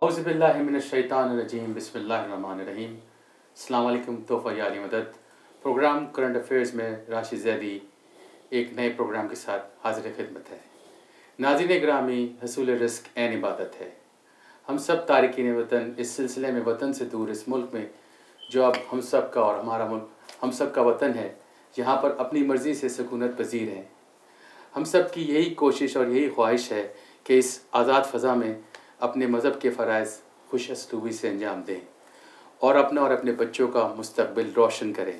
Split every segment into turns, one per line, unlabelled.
اعوذ باللہ من الشیطان الرجیم، بسم اللہ الرحمن الرحیم۔ السلام علیکم، تحفہ یاری مدد پروگرام کرنٹ افیئرز میں راشد زیدی ایک نئے پروگرام کے ساتھ حاضر خدمت ہے۔ ناظرین گرامی، حصول رزق عین عبادت ہے۔ ہم سب تارکین وطن اس سلسلے میں وطن سے دور اس ملک میں جو اب ہم سب کا اور ہمارا ملک ہم سب کا وطن ہے، جہاں پر اپنی مرضی سے سکونت پذیر ہیں، ہم سب کی یہی کوشش اور یہی خواہش ہے کہ اس آزاد فضا میں اپنے مذہب کے فرائض خوش اسلوبی سے انجام دیں اور اپنا اور اپنے بچوں کا مستقبل روشن کریں۔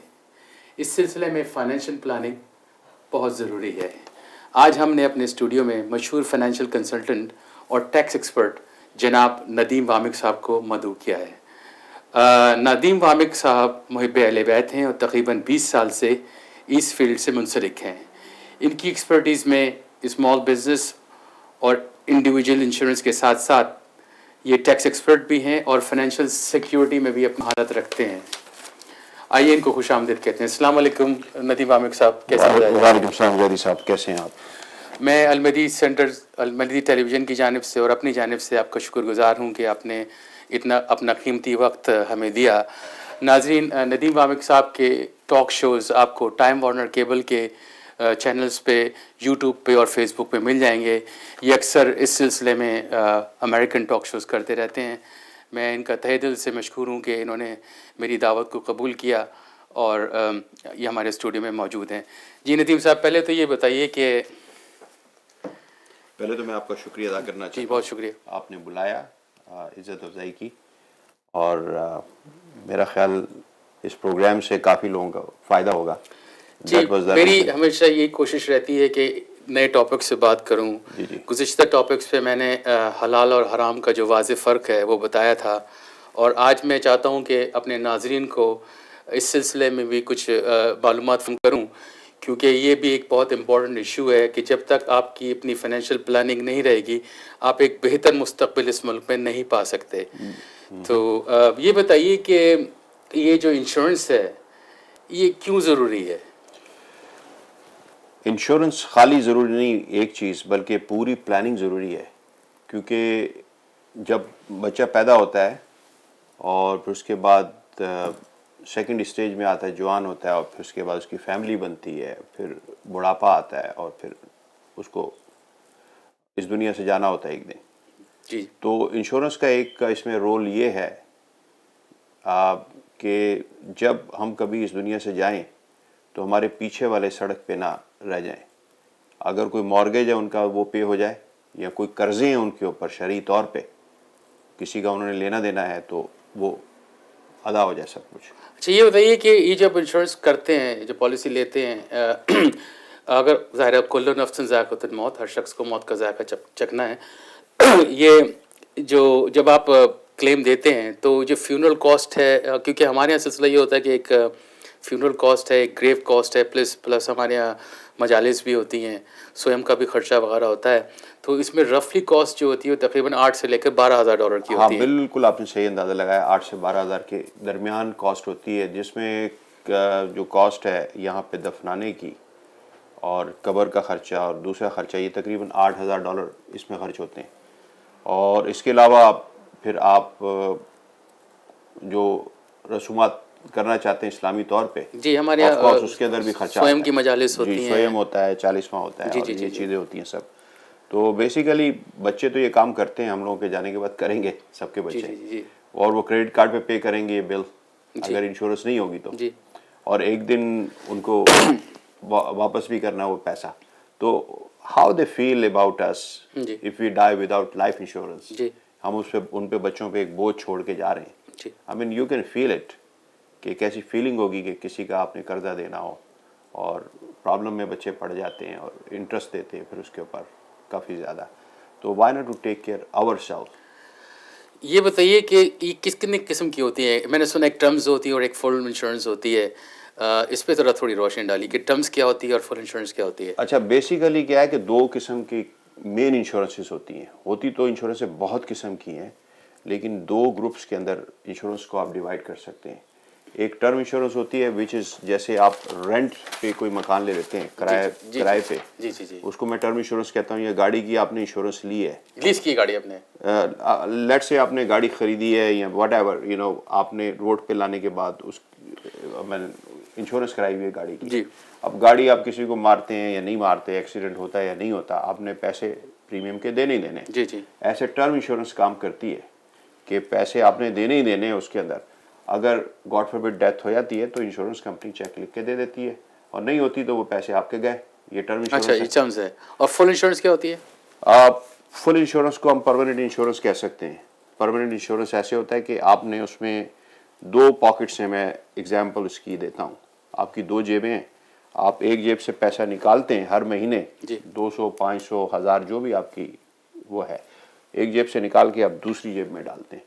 اس سلسلے میں فائنینشیل پلاننگ بہت ضروری ہے۔ آج ہم نے اپنے اسٹوڈیو میں مشہور فائنینشیل کنسلٹنٹ اور ٹیکس ایکسپرٹ جناب ندیم وامق صاحب کو مدعو کیا ہے۔ ندیم وامق صاحب محب اہل بیت ہیں اور تقریباً 20 سال سے اس فیلڈ سے منسلک ہیں۔ ان کی ایکسپرٹیز میں اسمال بزنس اور انڈیویجول انشورنس کے ساتھ ساتھ یہ ٹیکس ایکسپرٹ بھی ہیں اور فائنینشیل سیکیورٹی میں بھی اپنا مہارت رکھتے ہیں۔ آئیے ان کو خوش آمدید کہتے ہیں۔ السلام علیکم ندیم وامق صاحب، کیسے ہیں؟
وعلیکم السلام زیدی صاحب، کیسے ہیں آپ؟
میں المدی سینٹر المدی ٹیلی ویژن کی جانب سے اور اپنی جانب سے آپ کا شکر گزار ہوں کہ آپ نے اتنا اپنا قیمتی وقت ہمیں دیا۔ ناظرین، ندیم وامق صاحب کے ٹاک شوز آپ کو ٹائم وارنر کیبل کے چینلز پہ، یوٹیوب پہ اور فیس بک پہ مل جائیں گے۔ یہ اکثر اس سلسلے میں امریکن ٹاک شوز کرتے رہتے ہیں۔ میں ان کا تہہ دل سے مشکور ہوں کہ انہوں نے میری دعوت کو قبول کیا اور یہ ہمارے اسٹوڈیو میں موجود ہیں۔ جی ندیم صاحب، پہلے تو یہ بتائیے کہ
پہلے تو میں آپ کا شکریہ ادا کرنا چاہتا ہوں۔
بہت شکریہ،
آپ نے بلایا، عزت افزائی کی، اور میرا خیال اس پروگرام سے کافی لوگوں کا فائدہ ہوگا۔
جی میری ہمیشہ یہی کوشش رہتی ہے کہ نئے ٹاپک سے بات کروں۔
جی
گزشتہ ٹاپکس پہ میں نے حلال اور حرام کا جو واضح فرق ہے وہ بتایا تھا، اور آج میں چاہتا ہوں کہ اپنے ناظرین کو اس سلسلے میں بھی کچھ معلومات فراہم کروں، کیونکہ یہ بھی ایک بہت امپورٹنٹ ایشو ہے کہ جب تک آپ کی اپنی فائنینشیل پلاننگ نہیں رہے گی، آپ ایک بہتر مستقبل اس ملک میں نہیں پا سکتے۔ تو یہ بتائیے کہ یہ جو انشورنس ہے یہ کیوں ضروری ہے؟
انشورنس خالی ضروری نہیں ایک چیز، بلکہ پوری پلاننگ ضروری ہے، کیونکہ جب بچہ پیدا ہوتا ہے اور پھر اس کے بعد سیکنڈ اسٹیج میں آتا ہے، جوان ہوتا ہے، اور پھر اس کے بعد اس کی فیملی بنتی ہے، پھر بڑھاپا آتا ہے، اور پھر اس کو اس دنیا سے جانا ہوتا ہے ایک دن۔
جی،
تو انشورنس کا ایک اس میں رول یہ ہے کہ جب ہم کبھی اس دنیا سے جائیں تو ہمارے پیچھے والے سڑک پہ نہ رہ جائیں۔ اگر کوئی مارگیج ہے ان کا وہ پے ہو جائے، یا کوئی قرضے ہیں ان کے اوپر شرعی طور پہ کسی کا انہوں نے لینا دینا ہے، تو وہ ادا ہو جائے سب کچھ۔
اچھا یہ بتائیے کہ یہ جب انشورنس کرتے ہیں، جو پالیسی لیتے ہیں، اگر ظاہر ہے کل نفس ذائقۃ الموت، ہر شخص کو موت کا ذائقہ چکھنا ہے، یہ جو جب آپ کلیم دیتے ہیں تو جو فیونرل کاسٹ ہے، کیونکہ ہمارے یہاں سلسلہ یہ ہوتا ہے کہ ایک فیونرل کاسٹ ہے، ایک گریو کاسٹ ہے، پلس ہمارے یہاں مجالس بھی ہوتی ہیں، سوئم کا بھی خرچہ وغیرہ ہوتا ہے، تو اس میں رفلی کاسٹ جو ہوتی ہے وہ تقریباً 8 سے لے کر $12,000 کی ہوتی ہے۔
ہاں بالکل، آپ نے صحیح اندازہ لگایا، 8 سے 12,000 کے درمیان کاسٹ ہوتی ہے، جس میں جو کاسٹ ہے یہاں پہ دفنانے کی اور قبر کا خرچہ اور دوسرا خرچہ، یہ تقریباً $8,000 اس میں خرچ ہوتے ہیں۔ اور اس کے علاوہ پھر آپ جو رسومات کرنا چاہتے ہیں اسلامی طور پہ،
جی ہمارے
آف
یہاں
کورس اس کے اندر بھی خرچہ
سوئم
آتا
کی
ہے۔
مجالس
جی،
ہوتی ہیں،
سوئم ہوتا ہے، 40واں ہوتا ہے،
جی
اور
جی
یہ
جی جی
چیزیں ہوتی ہیں سب۔ تو بیسیکلی بچے تو یہ کام کرتے ہیں، ہم لوگوں کے جانے کے بعد کریں گے سب کے
جی
بچے،
جی جی
اور وہ کریڈٹ کارڈ پہ پے کریں گے یہ بل،
جی
اگر انشورنس نہیں ہوگی تو،
جی
اور ایک دن ان کو واپس بھی کرنا وہ پیسہ۔ تو ہاؤ دے فیل اباؤٹ اس
جی
if we die without life insurance,
جی
ہم اس پہ ان پہ بچوں پہ ایک بوجھ چھوڑ کے جا رہے ہیں۔
جی
آئی مین یو کین فیل اٹ، کہ ایک ایسی فیلنگ ہوگی کہ کسی کا آپ نے قرضہ دینا ہو اور پرابلم میں بچے پڑ جاتے ہیں اور انٹرسٹ دیتے ہیں پھر اس کے اوپر کافی زیادہ۔ تو why not to take care our self.
یہ بتائیے کہ یہ کتنے قسم کی ہوتی ہے؟ میں نے سنا ایک ٹرمز ہوتی ہے اور ایک فل انشورنس ہوتی ہے، اس پہ ذرا تھوڑی روشنی ڈالی کہ ٹرمز کیا ہوتی ہے اور فل انشورنس کیا ہوتی ہے۔
اچھا، بیسیکلی کیا ہے کہ 2 قسم کی مین انشورنسز ہوتی ہیں، ہوتی تو انشورنسیں بہت قسم کی ہیں، لیکن 2 گروپس کے اندر انشورنس کو آپ ڈیوائڈ کر سکتے ہیں۔ ایک ٹرم انشورنس ہوتی ہے وچ از جیسے آپ رینٹ پہ کوئی مکان لے لیتے ہیں کرائے پہ،
جی جی جی،
اس کو میں ٹرم انشورنس کہتا ہوں. یا گاڑی کی آپ نے انشورنس لی ہے،
لیز کی گاڑی اپنے،
لیٹ سے آپ نے گاڑی خریدی ہے یا واٹ ایور یو نو، آپ نے روڈ پہ لانے کے بعد اس میں نے انشورنس کرائی ہوئی ہے گاڑی کی.
جی
اب گاڑی آپ کسی کو مارتے ہیں یا نہیں مارتے، ایکسیڈنٹ ہوتا ہے یا نہیں ہوتا، آپ نے پیسے پریمیم کے دینے ہی دینے.
جی جی،
ایسے ٹرم انشورنس کام کرتی ہے کہ پیسے آپ نے دینے ہی دینے ہیں. اس کے اندر اگر گاڈ فاربڈ ڈیتھ ہو جاتی ہے تو انشورنس کمپنی چیک لکھ کے دے دیتی ہے، اور نہیں ہوتی تو وہ پیسے آپ کے گئے. یہ ٹرم
اچھا
انشورنس
یہ
ہے.
ٹرمز ہے. اور فل انشورنس کیا ہوتی ہے؟
آپ فل انشورنس کو ہم پرماننٹ انشورنس کہہ سکتے ہیں. پرماننٹ انشورنس ایسے ہوتا ہے کہ آپ نے اس میں دو پاکٹس ہیں. میں اگزامپل اس کی دیتا ہوں. آپ کی دو جیبیں ہیں، آپ ایک جیب سے پیسہ نکالتے ہیں ہر مہینے،
جی
200 500 1000 جو بھی آپ کی وہ ہے، ایک جیب سے نکال کے آپ دوسری جیب میں ڈالتے ہیں.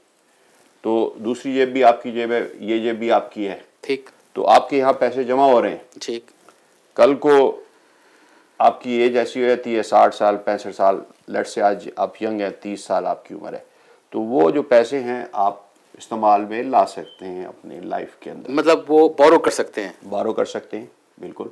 تو دوسری جیب بھی آپ کی جیب ہے، یہ جیب بھی آپ کی ہے.
ٹھیک
تو آپ کے یہاں پیسے جمع ہو رہے ہیں.
ٹھیک،
کل کو آپ کی ایج ایسی ہو جاتی ہے 60 سال 65 سال، لیٹ سے آج آپ ینگ ہیں، 30 سال آپ کی عمر ہے، تو وہ جو پیسے ہیں آپ استعمال میں لا سکتے ہیں اپنے لائف کے اندر.
مطلب وہ بورو کر سکتے ہیں.
بارو کر سکتے ہیں بالکل،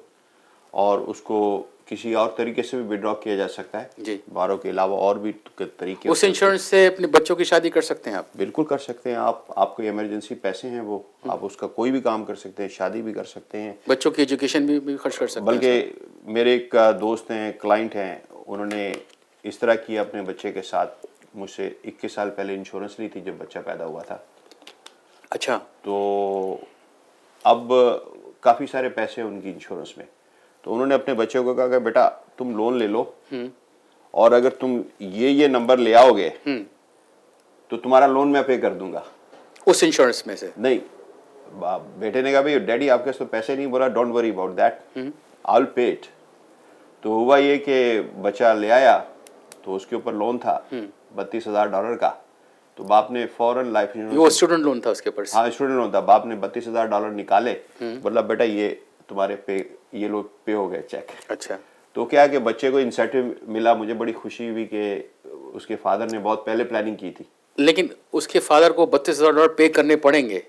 اور اس کو کسی اور طریقے سے بھی وڈرا کیا جا سکتا ہے.
جی،
بارو کے علاوہ اور بھی طریقے
اس
ہوتے ہیں.
انشورنس سے اپنے بچوں کی شادی کر سکتے ہیں آپ.
بالکل کر سکتے ہیں. آپ کو ایمرجنسی پیسے ہیں وہ آپ اس کا کوئی بھی کام کر سکتے ہیں، شادی بھی کر سکتے ہیں.
بچوں کی ایجوکیشن بھی خرچ کر سکتے ہیں.
بلکہ میرے ایک دوست ہیں، کلائنٹ ہیں، انہوں نے اس طرح کیا اپنے بچے کے ساتھ. مجھ سے 21 سال پہلے انشورنس لی تھی جب بچہ پیدا ہوا تھا.
اچھا،
تو اب کافی سارے پیسے ان کی انشورنس میں. تو انہوں نے اپنے بچے کو کہا کہ بیٹا تم لون لے لو، اور اگر تم یہ نمبر لے آؤ گے تو تمہارا لون میں پے کر دوں گا.
اس انشورنس میں سے؟
نہیں، بیٹے نے کہا بھائی ڈیڈی آپ کے تو پیسے نہیں. بولا don't worry about that, I will pay it. تو ہوا یہ کہ بچہ لے آیا تو اس کے اوپر لون تھا $32,000 کا. تو باپ نے فوراً لائف انشورنس،
وہ اسٹوڈنٹ لون تھا اس کے اوپر؟
ہاں اسٹوڈنٹ لون تھا. باپ نے $32,000 نکالے، بولا بیٹا یہ تمہارے پے، یہ لوگ پے ہو گئے چیک.
اچھا،
تو کیا کہ بچے کو انسینٹیو ملا. مجھے بڑی خوشی ہوئی کہ اس کے فادر نے بہت پہلے پلاننگ کی تھی.
لیکن اس کے فادر کو $32,000 پے کرنے پڑیں گے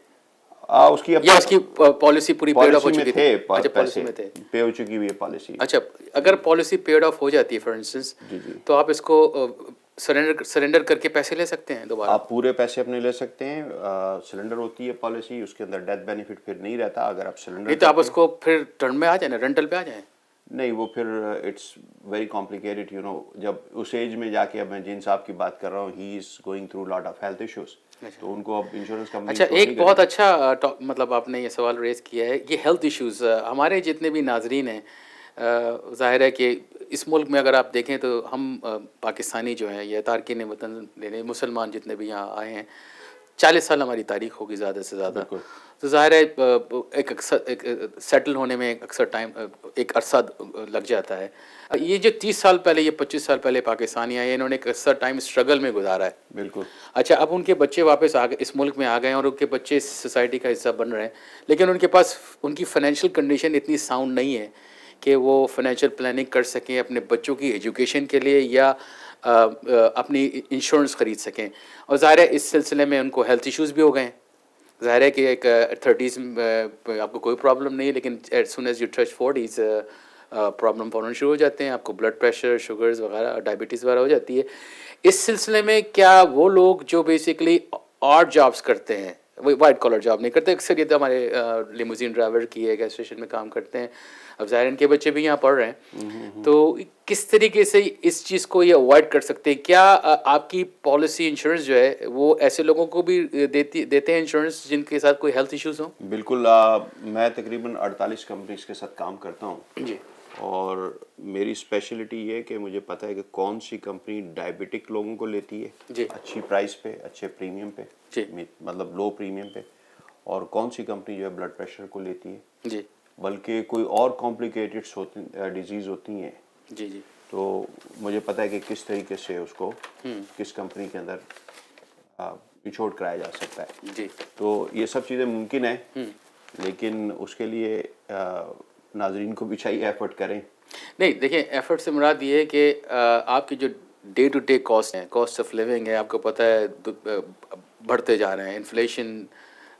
اس کی
یا اس کی پالیسی پوری پیڈ آف ہو
پالیسی میں
چکی
تھے
تھی؟ اچھا پالیسی
پیسے
میں تھے.
پے ہو چکی ہوئی ہے پالیسی.
اچھا، اگر پالیسی پیڈ آف ہو جاتی ہے فار انسٹنس، تو آپ اس کو سرنڈر کر کے پیسے لے سکتے ہیں دوبارہ؟
آپ پورے پیسے اپنے لے سکتے ہیں. سلنڈر ہوتی ہے پالیسی، اس کے اندر ڈیتھ بینیفٹ پھر نہیں رہتا اگر آپ سلنڈر.
نہیں تو آپ اس کو پھر ٹرن میں آ جائیں نا، رینٹل پہ آ جائیں.
نہیں، وہ پھر it's very complicated you know. جب اس ایج میں جا کے اب میں جن صاحب کی بات کر رہا ہوں، he is going through lot of health issues, تو ان کو اب انشورنس کمپنی.
اچھا، ایک بہت اچھا مطلب آپ نے یہ سوال ریز کیا ہے. یہ ہیلتھ ایشوز ہمارے جتنے بھی ناظرین ہیں، ظاہر ہے کہ اس ملک میں اگر آپ دیکھیں تو ہم پاکستانی جو ہیں یا تارکین وطن لینے مسلمان جتنے بھی یہاں آئے ہیں، 40 سال ہماری تاریخ ہوگی زیادہ سے زیادہ. تو ظاہر ہے ایک سیٹل ہونے میں اکثر ٹائم ایک عرصہ لگ جاتا ہے. یہ جو 30 سال پہلے، یہ 25 سال پہلے پاکستانی آئے، انہوں نے ایک اکثر ٹائم اسٹرگل میں گزارا ہے.
بالکل.
اچھا، اب ان کے بچے واپس اس ملک میں آ گئے ہیں اور ان کے بچے اس سوسائٹی کا حصہ بن رہے ہیں، لیکن ان کے پاس ان کی فائنینشیل کنڈیشن اتنی ساؤنڈ نہیں ہے کہ وہ فائنینشیل پلاننگ کر سکیں اپنے بچوں کی ایجوکیشن کے لیے یا اپنی انشورنس خرید سکیں. اور ظاہر ہے اس سلسلے میں ان کو ہیلتھ ایشوز بھی ہو گئے ہیں. ظاہر ہے کہ ایک 30s میں آپ کو کوئی پرابلم نہیں ہے، لیکن as soon as you touch 40s problem فوراً شروع ہو جاتے ہیں. آپ کو بلڈ پریشر، شوگرز وغیرہ، ڈائبٹیز وغیرہ ہو جاتی ہے. اس سلسلے میں کیا وہ لوگ جو بیسکلی آڈ جابس کرتے ہیں، وائٹ کالر جاب نہیں کرتے، اکثریت ہمارے لیموزین ڈرائیور کی ہے، گیس اسٹیشن میں کام کرتے ہیں، اب ظاہر ان کے بچے بھی یہاں پڑھ رہے ہیں، تو کس طریقے سے اس چیز کو یہ اوائڈ کر سکتے ہیں؟ کیا آپ کی پالیسی انشورنس جو ہے وہ ایسے لوگوں کو بھی دیتے ہیں انشورنس جن کے ساتھ کوئی ہیلتھ ایشوز ہوں؟
بالکل. میں تقریباً 48 کمپنیز کے ساتھ کام کرتا ہوں.
جی.
اور میری اسپیشلٹی یہ ہے کہ مجھے پتہ ہے کہ کون سی کمپنی ڈائبٹک لوگوں کو لیتی ہے،
جی،
اچھی پرائس پہ، اچھے پریمیم پہ،
جی،
مطلب لو پریمیم پہ، اور کون سی کمپنی جو ہے بلڈ پریشر کو لیتی ہے،
جی،
بلکہ کوئی اور کمپلیکیٹڈ ڈیزیز ہوتی ہیں.
جی، جی،
تو مجھے پتہ ہے کہ کس طریقے سے اس کو کس کمپنی کے اندر انشور کرایا جا سکتا ہے.
جی.
تو یہ سب چیزیں ممکن ہیں، لیکن اس کے لیے ناظرین کو بھی چاہیے ایفرٹ کریں.
نہیں دیکھیں، ایفرٹ سے مراد یہ ہے کہ آپ کی جو ڈے ٹو ڈے کاسٹ ہیں، کاسٹ آف لیونگ ہے، آپ کو پتہ ہے بڑھتے جا رہے ہیں. Inflation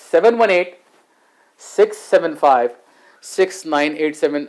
7186756987।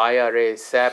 IRA, SAP,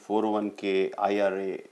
401k IRA,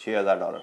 $6,000।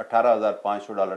$18,500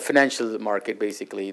financial market basically,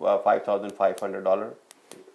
$5,500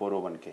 401k।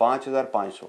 5,500।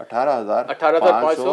18,500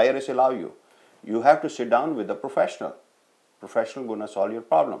IRS allow you, you have to sit down with a professional gonna solve your problem।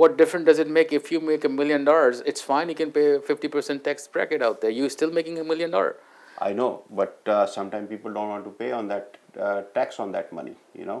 what difference does it make if you make $1 million? It's fine, you can pay 50% tax bracket out there. You still making $1 million.
I know, but sometimes people don't want to pay on that tax on that money, you know,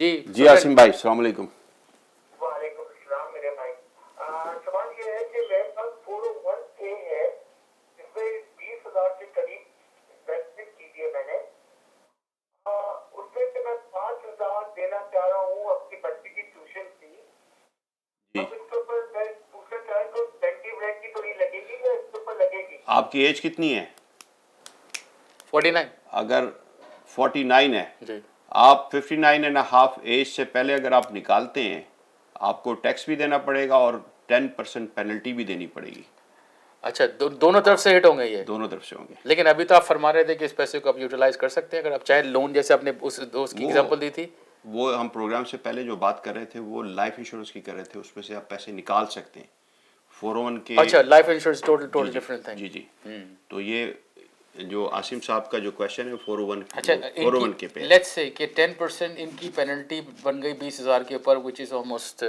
جی عاصم بھائی السلام علیکم.
وعلیکم السلام میرے بھائی. سوال یہ ہے کہ میرے پاس 401k ہے جس میں 20,000 کے قریب انویسٹمنٹ کی ہے میں نے. اس میں سے میں 5,000 دینا چاہ رہا ہوں اپنی بچی کی ٹیوشن فی. اب اس کے اوپر میں پوچھنا چاہ رہا ہوں 20 کی تو نہیں لگے گی یا اس کے اوپر لگے گی؟
آپ کی ایج کتنی ہے؟
49.
اگر 49 ہے
جی
آپ 59 اینڈ ہاف ایج سے پہلے اگر آپ نکالتے ہیں آپ کو ٹیکس بھی دینا پڑے گا اور 10% پینلٹی بھی دینی پڑے گی.
اچھا دونوں طرف سے ہٹ ہوں گے یہ؟
دونوں طرف سے ہوں گے.
لیکن ابھی تو آپ فرما رہے تھے کہ اس پیسے کو آپ یوٹیلائز کر سکتے ہیں اگر آپ چاہے لون، جیسے آپ نے اس دوست کی ایگزامپل دی تھی.
وہ ہم پروگرام سے پہلے جو بات کر رہے تھے وہ لائف انشورنس کی کر رہے تھے، اس میں سے آپ پیسے نکال سکتے ہیں. 401 کے
اچھا life insurance total different thing.
جی تو یہ جو عاصم صاحب کا جو کویشچن ہے 401
اچھا
401 کے پہ
لیٹس سے کہ 10% ان کی پینلٹی بن گئی 20,000 کے اوپر وچ از آلموسٹ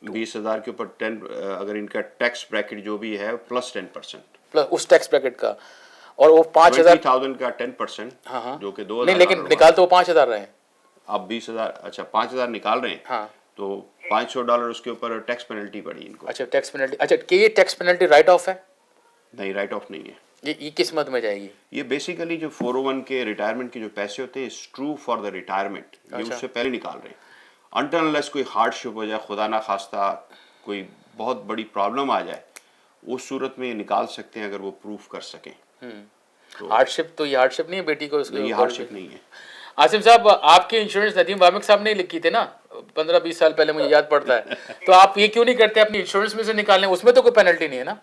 20,000 کے اوپر 10 اگر ان کا ٹیکس بریکٹ جو بھی ہے پلس 10%.
پلس اس ٹیکس بریکٹ کا، اور وہ 5,000
20,000 کا 10% جو کہ 2,000
نہیں، لیکن نکال تو وہ 5,000 رہے ہیں.
آپ 20,000 اچھا 5,000 نکال رہے ہیں
ہاں
تو $500 اس کے اوپر ٹیکس پینلٹی پڑی ان کو.
اچھا ٹیکس پینلٹی. اچھا کہ یہ ٹیکس پینلٹی رائٹ آف ہے؟
نہیں رائٹ آف نہیں ہے.
یہ کس مد میں جائے گی؟
یہ بیسیکلی جو 401 کے ریٹائرمنٹ کے جو پیسے ہوتے ہیں it's true for the retirement, یہ اس سے پہلے نکال رہے ہیں. انٹل انلیس کوئی ہارڈ شپ ہو جائے، خدا نہ خواستہ کوئی بہت بڑی پرابلم آ جائے، اس صورت میں یہ نکال سکتے ہیں اگر وہ پروف کر سکیں.
ہارڈ شپ تو یہ ہارڈ شپ نہیں ہے بیٹی کو اس
یہ ہارڈ شپ نہیں ہے.
عاصم صاحب آپ کی انشورنس ندیم وامک صاحب نے لکھی تھے نا 15-20 سال پہلے، مجھے یاد پڑتا ہے. تو آپ یہ کیوں نہیں کرتے اپنی انشورنس میں سے نکالنے؟ اس میں تو کوئی پینلٹی نہیں ہے نا؟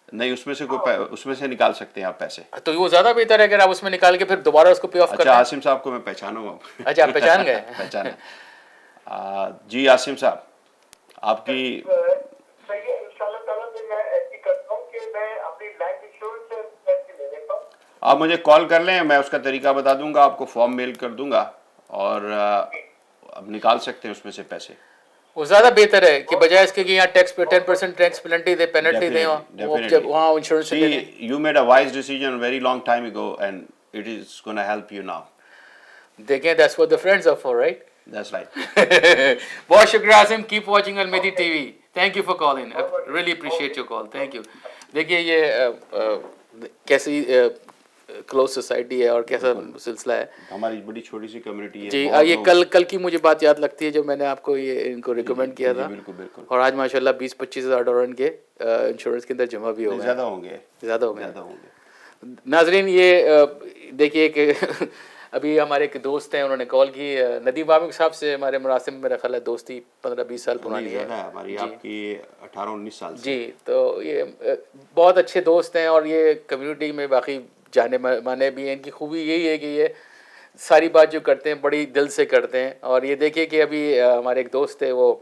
نہیں اس میں سے نکال سکتے ہیں آپ پیسے.
تو وہ زیادہ بہتر ہے اگر آپ اس میں نکال کے پھر دوبارہ اس کو پے آف کریں.
اچھا عاصم صاحب کو میں پہچانا ہوں.
اچھا آپ پہچان گئے؟
پہچانا. جی عاصم صاحب آپ کی
صحیح ہے. انشاءاللہ تعالیٰ میں ایسی کرتا ہوں کہ میں اپنی لائف انشورنس سے پیسے لے لیتا ہوں.
آپ مجھے کال کر لیں، میں اس کا طریقہ بتا دوں گا آپ کو، فارم میل کر دوں گا اور اب نکال سکتے ہیں اس میں سے پیسے.
وہ زیادہ بہتر ہے کہ بجائے اس کے کہ یہاں ٹیکس پہ 10% ٹیکس پینلٹی دے، پینلٹی دیں وہ جب وہاں انشورنس سے دیں.
You made a wise decision very long time ago and it is going to help you now.
دیکھیں that's what the friends are for, right?
That's right.
بہت شکریہ عاصم. کیپ واچنگ المیدی T V. Thank you for calling. Really appreciate your call. Thank you. دیکھیے یہ کیسی close society ہے اور کیسا سلسلہ ہے.
ہماری بڑی چھوٹی سی کمیونٹی ہے.
جی یہ کل کی مجھے بات یاد لگتی ہے جو میں نے آپ کو یہ ان کو ریکمینڈ کیا تھا.
بالکل بالکل.
اور آج ماشاء اللہ 20-25 ہزار ڈالر ان کے انشورنس کے اندر جمع بھی ہو گئے. زیادہ ہو گئے. ناظرین یہ دیکھیے کہ ابھی ہمارے ایک دوست ہیں، انہوں نے کال کی. ندیم وامک صاحب سے ہمارے مراسم میرا خیال ہے دوستی 15-20 سال پرانی ہے
ہماری، آپ کی 18-19 سال.
جی تو یہ بہت اچھے دوست ہیں اور یہ کمیونٹی میں باقی جانے مانے بھی ہیں. ان کی خوبی یہی ہے کہ یہ ساری بات جو کرتے ہیں بڑی دل سے کرتے ہیں. اور یہ دیکھیے کہ ابھی ہمارے ایک دوست ہے، وہ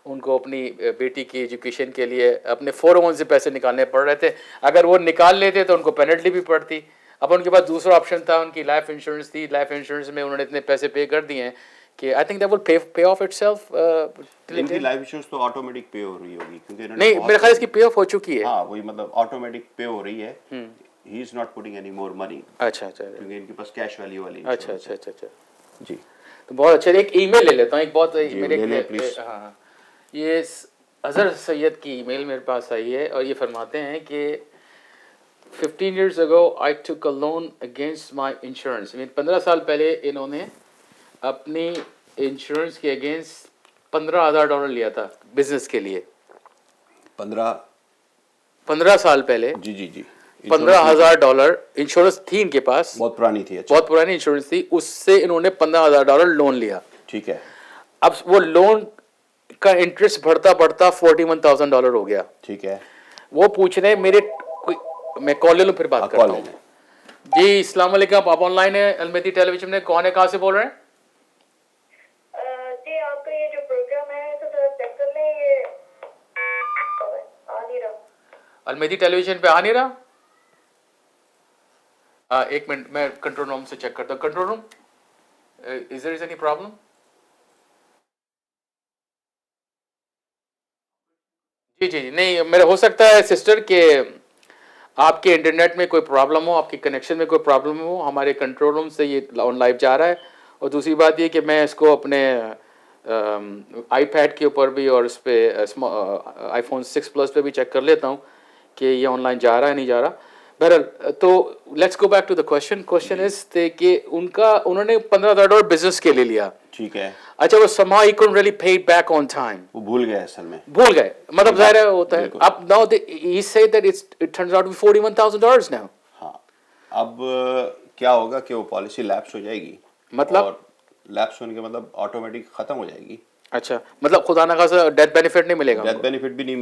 ان کو اپنی بیٹی کی ایجوکیشن کے لیے اپنے 401 سے پیسے نکالنے پڑ رہے تھے. اگر وہ نکال لیتے تو ان کو پینلٹی بھی پڑتی. اب ان کے پاس دوسرا آپشن تھا، ان کی لائف انشورنس تھی. لائف انشورنس میں انہوں نے اتنے پیسے پے کر دیے ہیں کہ I think that will pay off itself.
ان کی لائف انشورنس تو آٹومیٹک پے ہو رہی ہوگی کیونکہ
نہیں میرے خیال اس کی پے آف ہو چکی ہے.
ہاں وہی مطلب آٹومیٹک پے ہو رہی ہے. He is not putting any more money.
اچھا
کیونکہ ان کے پاس کیش ویلیو والی.
اچھا
جی
تو بہت اچھا. ایک ای میل لے لیتا ہوں. ایک بہت
میرے
ہاں یہ اظہر سید کی ای میل میرے پاس آئی ہے اور یہ فرماتے ہیں کہ 15 years ago I took a loan against my insurance. 15 سال پہلے انہوں نے اپنی انشورنس کے اگینسٹ $15,000 لیا تھا بزنس کے لیے. 15 سال پہلے
جی
$15,000 انشورنس تھی ان کے پاس.
بہت پرانی تھی.
بہت پرانی انشورنس تھی. اس سے انہوں نے $15,000 لون لیا.
ٹھیک ہے.
اب وہ لون کا انٹرسٹ بڑھتا بڑھتا $41,000 ہو گیا.
ٹھیک ہے.
وہ پوچھ رہے میرے میں کال لے لوں پھر بات کرتا ہوں. جی السلام علیکم. آپ آن لائن ہیں المیدی ٹیلی ویژن میں. کون ہے، کہاں سے بول رہے ہیں؟
جی آپ کا یہ جو پروگرام ہے تو ذرا چیک کر لیں، یہ آ نہیں رہا.
المیدی ٹیلی ویژن پہ آ نہیں رہا. ایک منٹ میں کنٹرول روم سے چیک کرتا ہوں. Control room is there is any problem? جی نہیں میرا ہو سکتا ہے سسٹر کہ آپ کے انٹرنیٹ میں کوئی پرابلم ہو، آپ کی کنیکشن میں کوئی پرابلم ہو. ہمارے کنٹرول روم سے یہ آن لائیو جا رہا ہے اور دوسری بات یہ کہ میں اس کو اپنے آئی پیڈ کے اوپر بھی اور اس پہ آئی فون 6 پلس پہ بھی چیک کر لیتا ہوں کہ یہ آن لائن جا رہا ہے نہیں جا رہا. بہرحال تو let's go back to the question is کہ انہوں نے $15,000 بزنس کے لیے لیا.
ٹھیک ہے.
اچھا وہ somehow he couldn't really pay it back on time.
وہ بھول گئے اصل میں.
بھول گئے مطلب ظاہر ہے ہوتا ہے. اب now he said that it turns out to be $41,000 now.
ہاں اب کیا ہوگا کہ وہ پالیسی لیپس ہو جائے گی.
مطلب
اور لیپس ہونے کے مطلب آٹومیٹک ختم ہو جائے گی.
اچھا مطلب خدا نہ خاصا ڈیتھ بینیفٹ نہیں ملے گا.
ڈیتھ بینیفٹ بھی نہیں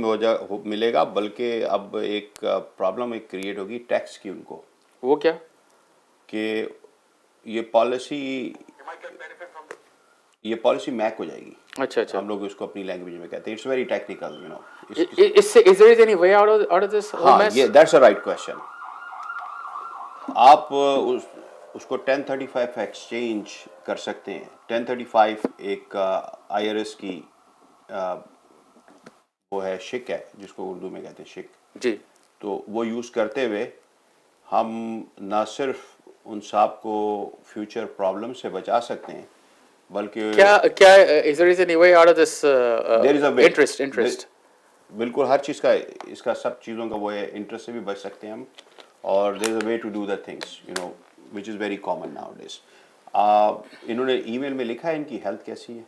ملے گا بلکہ اب ایک پرابلم ایک کریٹ ہوگی ٹیکس کی ان کو.
وہ کیا
کہ یہ پالیسی میک ہو جائے گی.
اچھا اچھا
ہم لوگ اس کو اپنی لینگویج میں کہتے ہیں. It's very technical you know.
is there any way out of this whole mess?
ہاں دیٹس اے رائٹ کویسچن. آپ اس کو 1035 ایکسچینج کر سکتے ہیں. 1035 ایک آئی آر ایس کی وہ ہے شک ہے جس کو اردو میں کہتے ہیں شک.
جی
تو وہ یوز کرتے ہوئے ہم نہ صرف ان صاحب کو فیوچر پرابلم سے بچا سکتے ہیں بلکہ
کیا is there any way out of this
there is a way.
interest
بالکل ہر چیز کا اس کا سب چیزوں کا وہ ہے. انٹرسٹ سے بھی بچ سکتے ہیں ہم اور there is a way to do the things you know which is very common nowadays. انہوں نے ای میل میں لکھا ہے ان کی ہیلتھ کیسی ہے.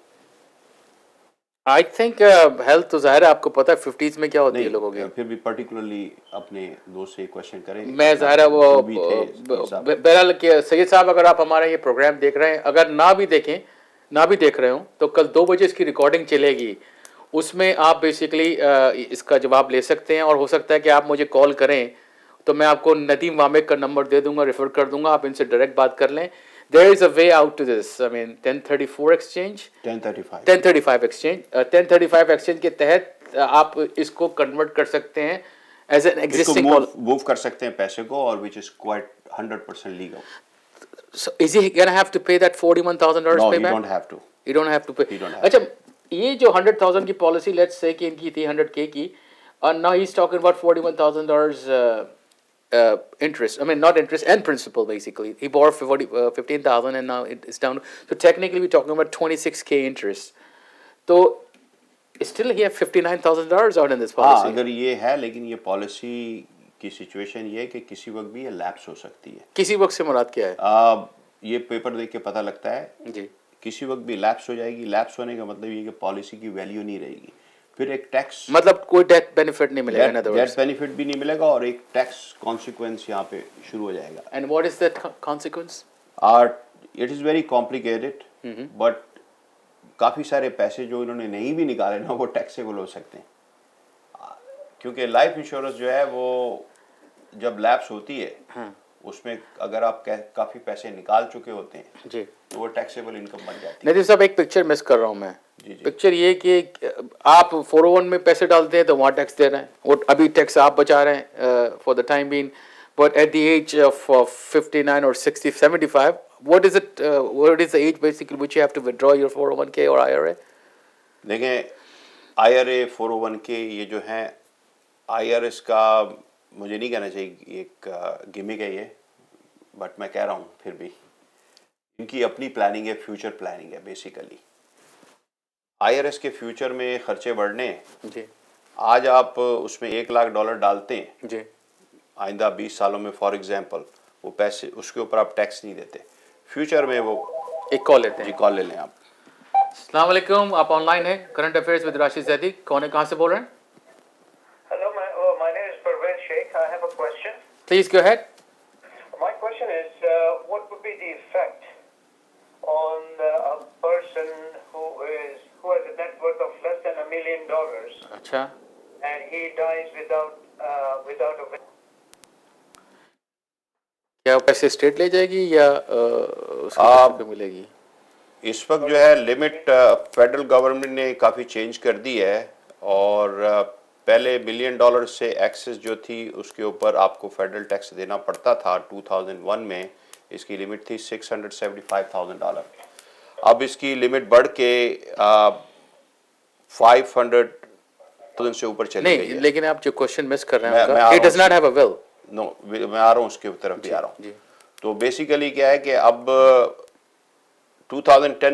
I think health تو ظاہر ہے آپ کو پتا ہے 50s میں کیا ہوتی ہے لوگوں کی.
پھر بھی پرٹیکولرلی اپنے دوست سے کوشچن کریں.
میں ظاہر ہے وہ بہرحال کہ سید صاحب اگر آپ ہمارا یہ پروگرام دیکھ رہے ہیں اگر نہ بھی دیکھ رہے ہوں تو کل 2 بجے اس کی ریکارڈنگ چلے گی. اس میں آپ بیسیکلی اس کا جواب لے سکتے ہیں اور ہو سکتا ہے کہ آپ مجھے کال کریں تو میں آپ کو ندیم وامق کا نمبر دے دوں گا, ریفر کر دوں گا, آپ ان سے ڈائریکٹ بات کر لیں. There is a way out to this. I mean 1034 exchange 1035 exchange 1035 exchange کے تحت آپ اس کو کنورٹ کر سکتے ہیں ایز این ایگزسٹنگ
موو کر سکتے ہیں پیسے کو اور which is quite 100% legal.
So is he gonna have to pay that $41,000
No,
payback?
you don't have to.
You don't have to pay.
You don't have
اچھا یہ جو 100,000 کی پالیسی لیٹس سے کہ ان کی تھی 100K کی اور now he's talking about $41,000 interest. I mean not interest and principal basically. He borrowed 15,000 and now it's down. So technically we're talking about 26K interest. So still he has $59,000 out in this policy.
ہاں اگر یہ ہے لیکن یہ policy کی situation یہ ہے کہ کسی وقت بھی یہ لیپس ہو سکتی ہے.
کسی وقت سے مراد کیا ہے؟
یہ پیپر دیکھ کے پتہ لگتا ہے
جی
کسی وقت بھی لیپس ہو جائے گی. لیپس ہونے کا مطلب یہ کہ پالیسی کی ویلیو نہیں رہے گی. پھر ایک ٹیکس
مطلب کوئی ڈیتھ بینیفٹ نہیں ملے گا.
ڈیتھ بینیفٹ بھی نہیں ملے گا اور ایک ٹیکس کانسیکوینس یہاں پہ شروع ہو جائے گا.
And what is that consequence?
It is very complicated but کافی سارے پیسے جو انہوں نے نہیں بھی نکالے نا وہ ٹیکسیبل ہو سکتے ہیں کیونکہ لائف انشورنس جو ہے وہ جب لیپس ہوتی ہے اس میں اگر آپ کافی پیسے نکال چکے ہوتے ہیں
جی
تو وہ ٹیکسیبل انکم بن جاتی ہے.
ندیم صاحب ایک پکچر مس کر رہا ہوں میں.
جی جی
پکچر یہ کہ آپ 401 میں پیسے ڈالتے ہیں تو وہاں ٹیکس دے رہے ہیں. وہ ابھی ٹیکس آپ بچا رہے ہیں for the time being but at the age of 59 اور 60 75 what is the age basically which you have to withdraw your 401k or IRA?
دیکھیں IRA 401k یہ جو ہیں IRS کا مجھے نہیں کہنا چاہیے ایک گمک ہے یہ بٹ میں کہہ رہا ہوں پھر بھی ان کی اپنی پلاننگ ہے. فیوچر پلاننگ ہے بیسیکلی. IRS کے فیوچر میں خرچے بڑھنے ہیں.
جی
آج آپ اس میں $1,00,000 ڈالتے ہیں
جی
آئندہ 20 سالوں میں فار ایگزامپل وہ پیسے اس کے اوپر آپ ٹیکس نہیں دیتے. فیوچر میں وہ
ایک کال لیتے ہیں.
جی کال لے لیں آپ.
السلام علیکم, آپ آن لائن ہیں current affairs with Rashid Zaidi. کون ہے, کہاں سے بول رہے ہیں؟
Hello, my name is Parvez Sheikh. I have a question.
Please go ahead.
My question is, what would be the effect on a person who has a net worth of less than $1 million
اچھا
and he dies without a
کیا پیسے state لے جائے گی یا اس کو ملے گی؟
اس وقت جو ہے لمٹ فیڈرل گورنمنٹ نے کافی چینج کر دی ہے اور پہلے $1 ملین سے ایکسس جو تھی اس کے اوپر آپ کو فیڈرل ٹیکس دینا پڑتا تھا. 2001 میں اس کی لمٹ تھی $675,000. اب اس کی لمٹ بڑھ کے 500,000 سے اوپر چلی گئی ہے.
نہیں لیکن آپ جو کوشچن مس کر رہے ہیں it does not have a will.
No میں آ رہا ہوں اس کے طرف بھی آ رہا ہوں. تو بیسیکلی کیا ہے کہ اب 2010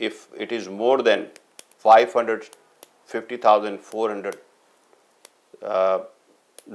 if it is more than 550,400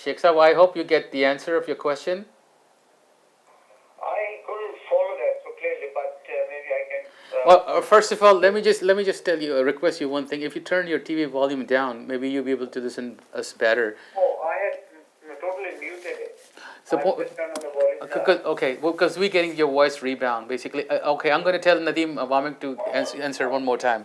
Sheikh Saab, I hope you get the answer of your question.
I couldn't follow that so clearly, but maybe I can.
Well, first of all, let me just tell you, request you one thing. If you turn your TV volume down, maybe you'll be able to listen us better.
Oh, I had totally muted it.
So,
I just turned on the volume.
because we're getting your voice rebound, basically. Okay, I'm going to tell Nadeem Awamik to answer one more time.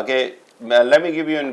Okay, let me give you in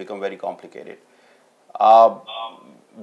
become very complicated.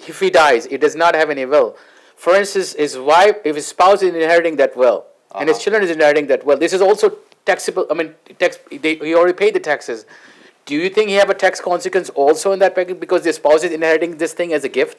If he dies, he does not have any will. For instance, his wife, if his spouse is inheriting that will, and his children is inheriting that will, this is also taxable. I mean, he already paid the taxes. Do you think he have a tax consequence also in that package because the spouse is inheriting this thing as a gift?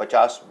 $50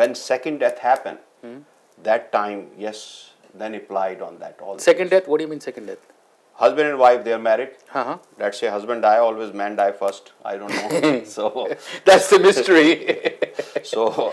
When second death happened, that time, yes, then applied on that. All
Second death? What do you mean second death?
husband and wife, they are married.
Uh-huh.
Let's say husband die, always man die first. I don't know. So
That's the mystery.
so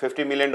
$50 million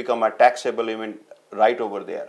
become a taxable event right over there.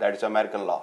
That is American law.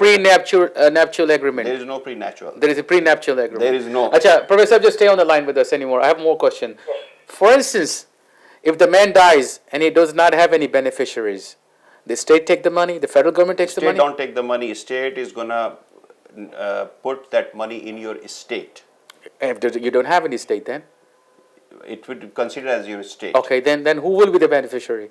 prenuptial agreement.
There is no prenuptial.
There is a prenuptial agreement.
There is no.
Acha, Professor, just stay on the line with us anymore. I have more question. For instance, if the man dies and he does not have any beneficiaries, the state take the money, the federal government takes the
State
money?
don't take the money. State is gonna put that money in your estate.
And if you don't have any state then?
It would consider as your estate.
Okay, then who will be the beneficiary?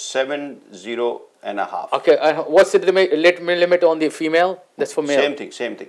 70 and a half.
Okay, what's the limit on the female? That's for male.
Same thing.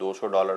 $200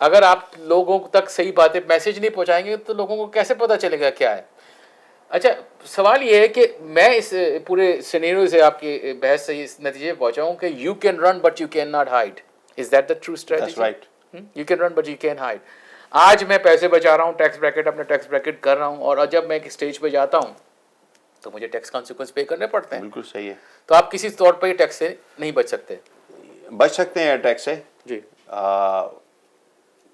اگر آپ لوگوں تک صحیح باتیں message نہیں پہنچائیں گے تو لوگوں کو کیسے پتہ چلے گا کیا ہے. اچھا سوال یہ ہے کہ میں اس پورے سینیریو سے آپ کی بحث سے اس نتیجے پہ پہنچا ہوں کہ you can run but you cannot hide ہائڈ. Is that the true strategy? You can run but you can hide. آج میں پیسے بچا رہا ہوں, ٹیکس بریکٹ اپنا ٹیکس بریکٹ کر رہا ہوں, اور جب میں ایک اسٹیج پہ جاتا ہوں تو مجھے ٹیکس کانسیکوینس پے کرنے پڑتے ہیں.
بالکل صحیح ہے.
تو آپ کسی طور پہ ٹیکس سے نہیں بچ سکتے.
بچ سکتے ہیں ٹیکس سے.
جی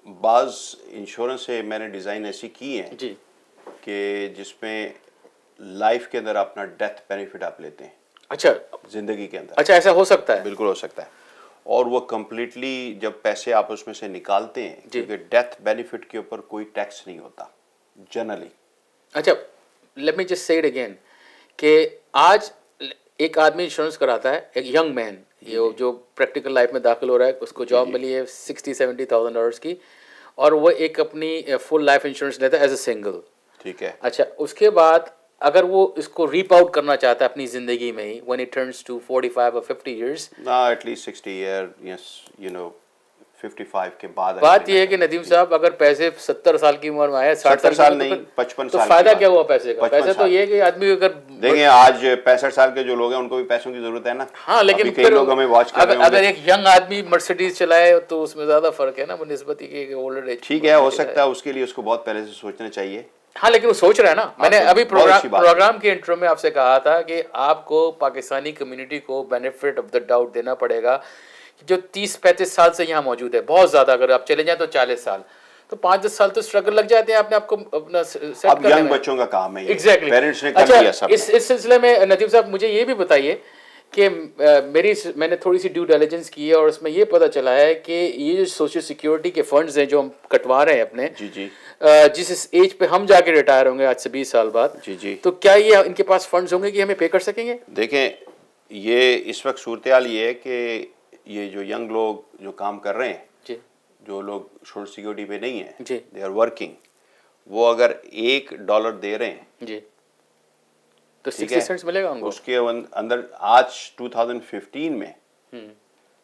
بعض انشورنس سے میں نے ڈیزائن ایسی کی ہیں
جی
کہ جس میں لائف کے اندر اپنا ڈیتھ بینیفٹ آپ لیتے ہیں.
اچھا
زندگی کے اندر.
اچھا ایسا ہو سکتا ہے؟
بالکل ہو سکتا ہے. اور وہ کمپلیٹلی جب پیسے آپ اس میں سے نکالتے ہیں کیونکہ ڈیتھ بینیفٹ کے اوپر کوئی ٹیکس نہیں ہوتا جنرلی.
اچھا let me just say it again کہ آج ایک آدمی انشورنس کراتا ہے, ایک ینگ مین جو پریکٹیکل لائف میں داخل ہو رہا ہے, اس کو جاب ملی ہے $60,000-70,000 کی, اور وہ ایک اپنی فل لائف انشورنس لیتا ہے ایز اے سنگل.
ٹھیک ہے.
اچھا اس کے بعد اگر وہ اس کو ریپ آؤٹ کرنا چاہتا ہے اپنی زندگی میں ہی, when it turns to 45 or 50 years,
at least 60 year yes you know 55 کے بعد.
بات یہ ہے کہ ندیم صاحب اگر پیسے 70 سال کی عمر میں آئے, 60
سال نہیں 55
تو
سال
فائدہ کیا ہوا پیسے کا؟ پیسہ تو یہ ہے کہ آدمی اگر
دیکھیں آج 65 سال کے جو لوگ ہیں ان کو بھی پیسوں کی ضرورت ہے نا.
ہاں لیکن
کئی لوگ ہمیں واچ کر رہے ہیں.
اگر ایک ینگ آدمی مرسیڈیز چلائے تو اس میں زیادہ فرق ہے نا بنسبت کہ اولڈ ایج.
ٹھیک ہے, ہو سکتا ہے اس کے لیے اس کو بہت پہلے سے سوچنا چاہیے.
ہاں لیکن وہ سوچ رہا ہے نا. میں نے ابھی پروگرام کے انٹرو میں آپ سے کہا تھا کہ آپ کو پاکستانی کمیونٹی کو بینیفٹ آف دا ڈاؤٹ دینا پڑے گا جو 30-35 سال سے یہاں موجود ہے. بہت زیادہ اگر آپ چلے جائیں تو 40 سال, تو 5-10 سال تو اسٹرگل لگ جاتے ہیں اپنے آپ کو اپنا سیٹ
اب
کرنے
ینگ
میں.
بچوں کا کام ہے
ایگزیکٹلی.
پیرنٹس نے کر دیا سب.
اس سلسلے میں ندیم صاحب مجھے یہ بھی بتائیے کہ میں نے تھوڑی سی ڈیو ڈیلیجنس کی ہے اور اس میں یہ پتہ چلا ہے کہ یہ جو سوشل سیکیورٹی کے فنڈز ہیں جو ہم کٹوا رہے ہیں اپنے,
جی
جس ایج پہ ہم جا کے ریٹائر ہوں گے آج سے 20 سال بعد,
جی
تو کیا یہ ان کے پاس فنڈز ہوں گے کہ ہمیں پے کر سکیں گے؟
دیکھیں یہ اس وقت صورتحال یہ ہے کہ یہ جو ینگ لوگ جو کام کر رہے ہیں,
جی
جو لوگ سوشل سیکیورٹی پہ نہیں ہیں,
جی
دے آر ورکنگ, وہ اگر $1 دے رہے ہیں
جی تو 60 سینٹس ملے گا ان کو.
اس کے اندر آج 2015 میں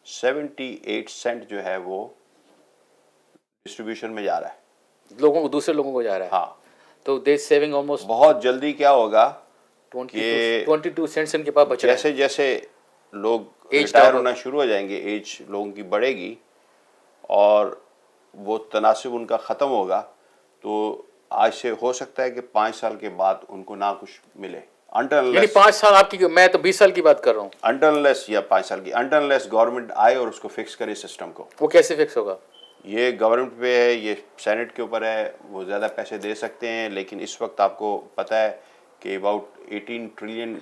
78 سینٹ جو ہے وہ ڈسٹریبیوشن میں جا رہا ہے,
لوگوں کو, دوسرے لوگوں کو جا رہا ہے.
ہاں
تو دے سیونگ آلموسٹ
بہت جلدی کیا ہوگا
22 سینٹس ان کے پاس بچ رہے ہیں.
جیسے جیسے لوگ ریٹائر ہونا شروع ہو جائیں گے, ایج لوگوں کی بڑھے گی اور وہ تناسب ان کا ختم ہوگا, تو آج سے ہو سکتا ہے کہ 5 سال کے بعد ان کو نہ کچھ ملے.
یعنی 5 سال آپ کی, میں تو 20 سال کی بات کر رہا ہوں.
انٹرنلیس یا 5 سال کی, انٹرنلیس گورنمنٹ آئے اور اس کو فکس کرے سسٹم کو.
وہ کیسے فکس ہوگا؟ یہ
گورنمنٹ پہ ہے, یہ سینٹ کے اوپر ہے, وہ زیادہ پیسے دے سکتے ہیں, لیکن اس وقت آپ کو پتہ ہے کہ اباؤٹ $18 ٹریلین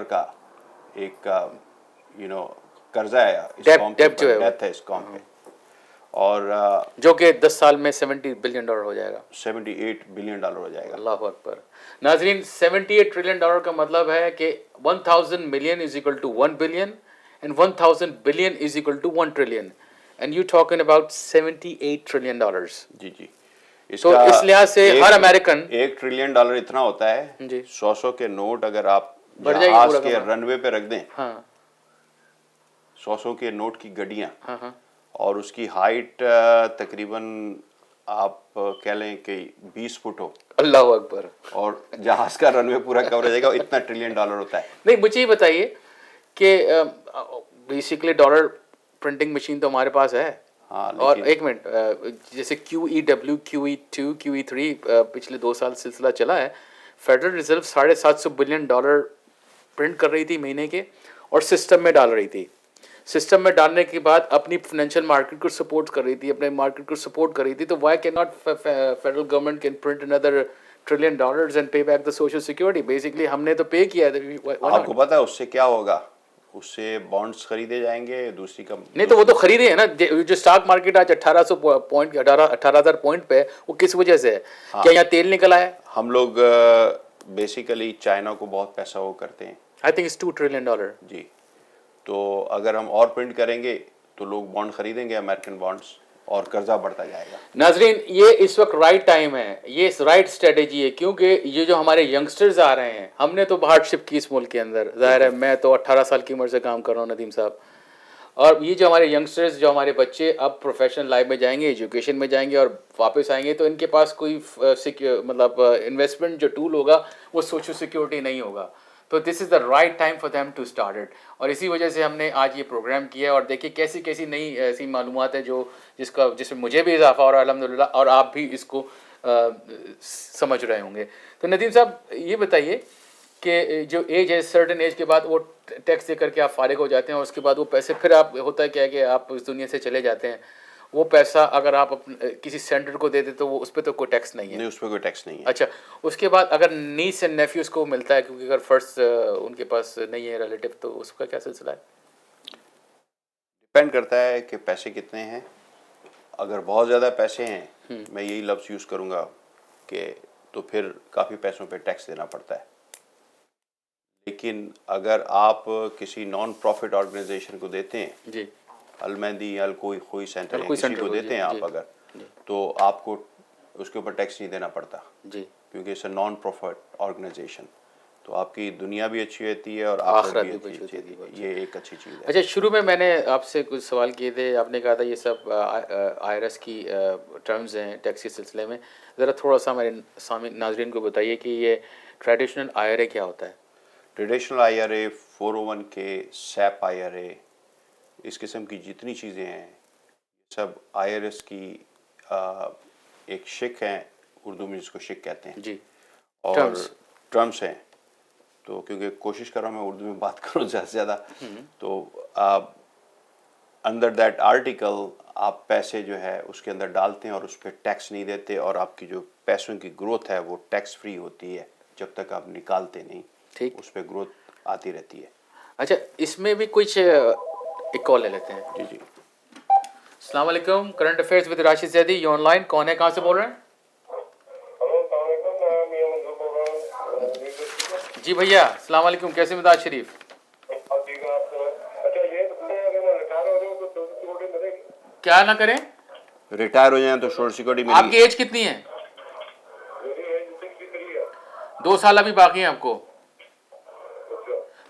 کا ایک قرضہ ہے اس قوم پہ, ڈیتھ ہے اس قوم پہ, اور
جو کہ 10 سال میں $70 بلین ہو جائے گا.
$78 بلین ہو جائے گا.
اللہ اکبر. ناظرین, $78 ٹریلین کا مطلب ہے کہ 1000 million is equal to 1 billion and 1000 billion is equal to 1 trillion, and you talking about $78 trillion.
جی
تو اس لحاظ سے ہر امریکن
$1 ٹریلین اتنا ہوتا ہے. 100 کے نوٹ اگر آپ جہاز کے رن وے پہ رکھ دیں, 100 کے نوٹ کی گڈیاں, اور اس کی ہائٹ تقریباً آپ کہہ لیں کہ 20 فٹ ہو,
اللہ اکبر, اور
جہاز کا رن وے پورا کور ہو جائے گا, اتنا $1 ٹریلین ہوتا ہے.
نہیں مجھے یہ بتائیے کہ بیسیکلی ڈالر پرنٹنگ مشین تو ہمارے پاس ہے, اور ایک منٹ, جیسے QEW, QE2, QE3 پچھلے 2 سال سلسلہ چلا ہے, فیڈرل ریزرو $750 بلین پرنٹ کر رہی تھی مہینے کے, اور سسٹم میں ڈال رہی تھی. سسٹم میں ڈالنے کے بعد اپنی فائنینشیل مارکیٹ کو سپورٹ کر رہی تھی, اپنے مارکیٹ کو سپورٹ کر رہی تھی. تو why can not federal government can print another $1 trillion and pay back the social security. Basically ہم نے تو پے کیا ہے.
آپ کو پتا ہے اس سے کیا ہوگا؟ اس سے بانڈز خریدے جائیں گے دوسری کمپنی.
نہیں تو وہ تو خریدے ہیں نا, جو اسٹاک مارکیٹ آج 18,000 پوائنٹ پہ, وہ کس وجہ سے ہے؟ کیا یہاں تیل نکلا ہے؟
ہم لوگ بیسیکلی چائنا کو بہت پیسہ وہ کرتے ہیں.
I think it's $2 trillion.
جی, تو اگر ہم اور پرنٹ کریں گے تو لوگ بانڈ خریدیں گے, امریکن بانڈز, اور قرضہ بڑھتا جائے گا.
ناظرین, یہ اس وقت رائٹ ٹائم ہے, یہ رائٹ اسٹریٹجی ہے, کیونکہ یہ جو ہمارے ینگسٹرز آ رہے ہیں, ہم نے تو ہارڈ شپ کی اس ملک کے اندر, ظاہر ہے میں تو 18 سال کی عمر سے کام کر رہا ہوں ندیم صاحب, اور یہ جو ہمارے ینگسٹرز جو ہمارے بچے اب پروفیشنل لائف میں جائیں گے, ایجوکیشن میں جائیں گے اور واپس آئیں گے, تو ان کے پاس کوئی مطلب انویسٹمنٹ جو ٹول ہوگا وہ سوشل سیکورٹی نہیں ہوگا. تو this is the right time for them to start it. اور اسی وجہ سے ہم نے آج یہ پروگرام کیا ہے. اور دیکھیے کیسی کیسی نئی ایسی معلومات ہے جس میں مجھے بھی اضافہ ہو رہا ہے الحمدللہ, اور آپ بھی اس کو سمجھ رہے ہوں گے. تو ندیم صاحب یہ بتائیے کہ جو ایج ہے, سرٹن ایج کے بعد وہ ٹیکس دے کر کے آپ فارغ ہو جاتے ہیں, اور اس کے بعد وہ پیسے پھر آپ ہوتا ہے کیا ہے کہ آپ اس دنیا سے چلے جاتے ہیں, وہ پیسہ اگر آپ کسی سینٹر کو دے دیں تو وہ اس پہ تو کوئی ٹیکس نہیں ہے.
نہیں, اس پہ کوئی ٹیکس نہیں ہے.
اچھا, اس کے بعد اگر نیس اینڈ نیفیوز کو ملتا ہے, کیونکہ اگر فرسٹ ان کے پاس نہیں ہے ریلیٹیو, تو اس کا کیا سلسلہ ہے؟
ڈپینڈ کرتا ہے کہ پیسے کتنے ہیں. اگر بہت زیادہ پیسے ہیں, میں یہی لفظ یوز کروں گا کہ تو پھر کافی پیسوں پہ ٹیکس دینا پڑتا ہے. لیکن اگر آپ کسی نان پروفٹ آرگنائزیشن کو دیتے ہیں,
جی,
المہندی یا کوئی خوئی سینٹر یا کسی
سینٹر
کو
کو,
دیتے ہیں آپ اگر, تو آپ کو اس کے اوپر ٹیکس نہیں دینا پڑتا,
جی,
کیونکہ اس اے نان پروفٹ آرگنائزیشن. تو آپ کی دنیا بھی اچھی ہوتی ہے اور آخرت بھی اچھی ہوتی ہے. یہ ایک اچھی چیز ہے.
اچھا, شروع میں نے آپ سے کچھ سوال کیے تھے, آپ نے کہا تھا یہ سب آئی آر ایس کی ٹرمز ہیں ٹیکس کے سلسلے میں. ذرا تھوڑا سا ہمارے ناظرین کو بتائیے کہ یہ ٹریڈیشنل آئی آر اے کیا ہوتا ہے؟
Traditional I R A, 401k, SEP I R A, اس قسم کی جتنی چیزیں ہیں سب آئی آر ایس کی ایک شک ہیں, اردو میں جس کو شک کہتے ہیں,
جی,
اور ٹرمز ہیں. تو کیونکہ کوشش کر رہا ہوں میں اردو میں بات کروں زیادہ سے زیادہ, تو اندر دیٹ آرٹیکل آپ پیسے جو ہے اس کے اندر ڈالتے ہیں اور اس پہ ٹیکس نہیں دیتے, اور آپ کی جو پیسوں کی گروتھ ہے وہ ٹیکس فری ہوتی ہے جب تک آپ نکالتے نہیں.
ٹھیک,
اس پہ گروتھ آتی رہتی ہے.
اچھا, اس میں بھی کچھ ایک کال لے لیتے ہیں.
جی جی.
السلام علیکم, current affairs with Rashid Zaidi, یہ آن لائن کون ہے, کہاں سے بول رہے ہیں؟ جی بھیا, السلام علیکم, کیسے مزاج شریف؟ کیا نہ کریں؟
ریٹائر ہو جائیں تو شورٹ سیکورٹی
آپ
ملے
کی
گی.
ایج کتنی ہے؟ 2 سال ابھی باقی ہیں آپ کو.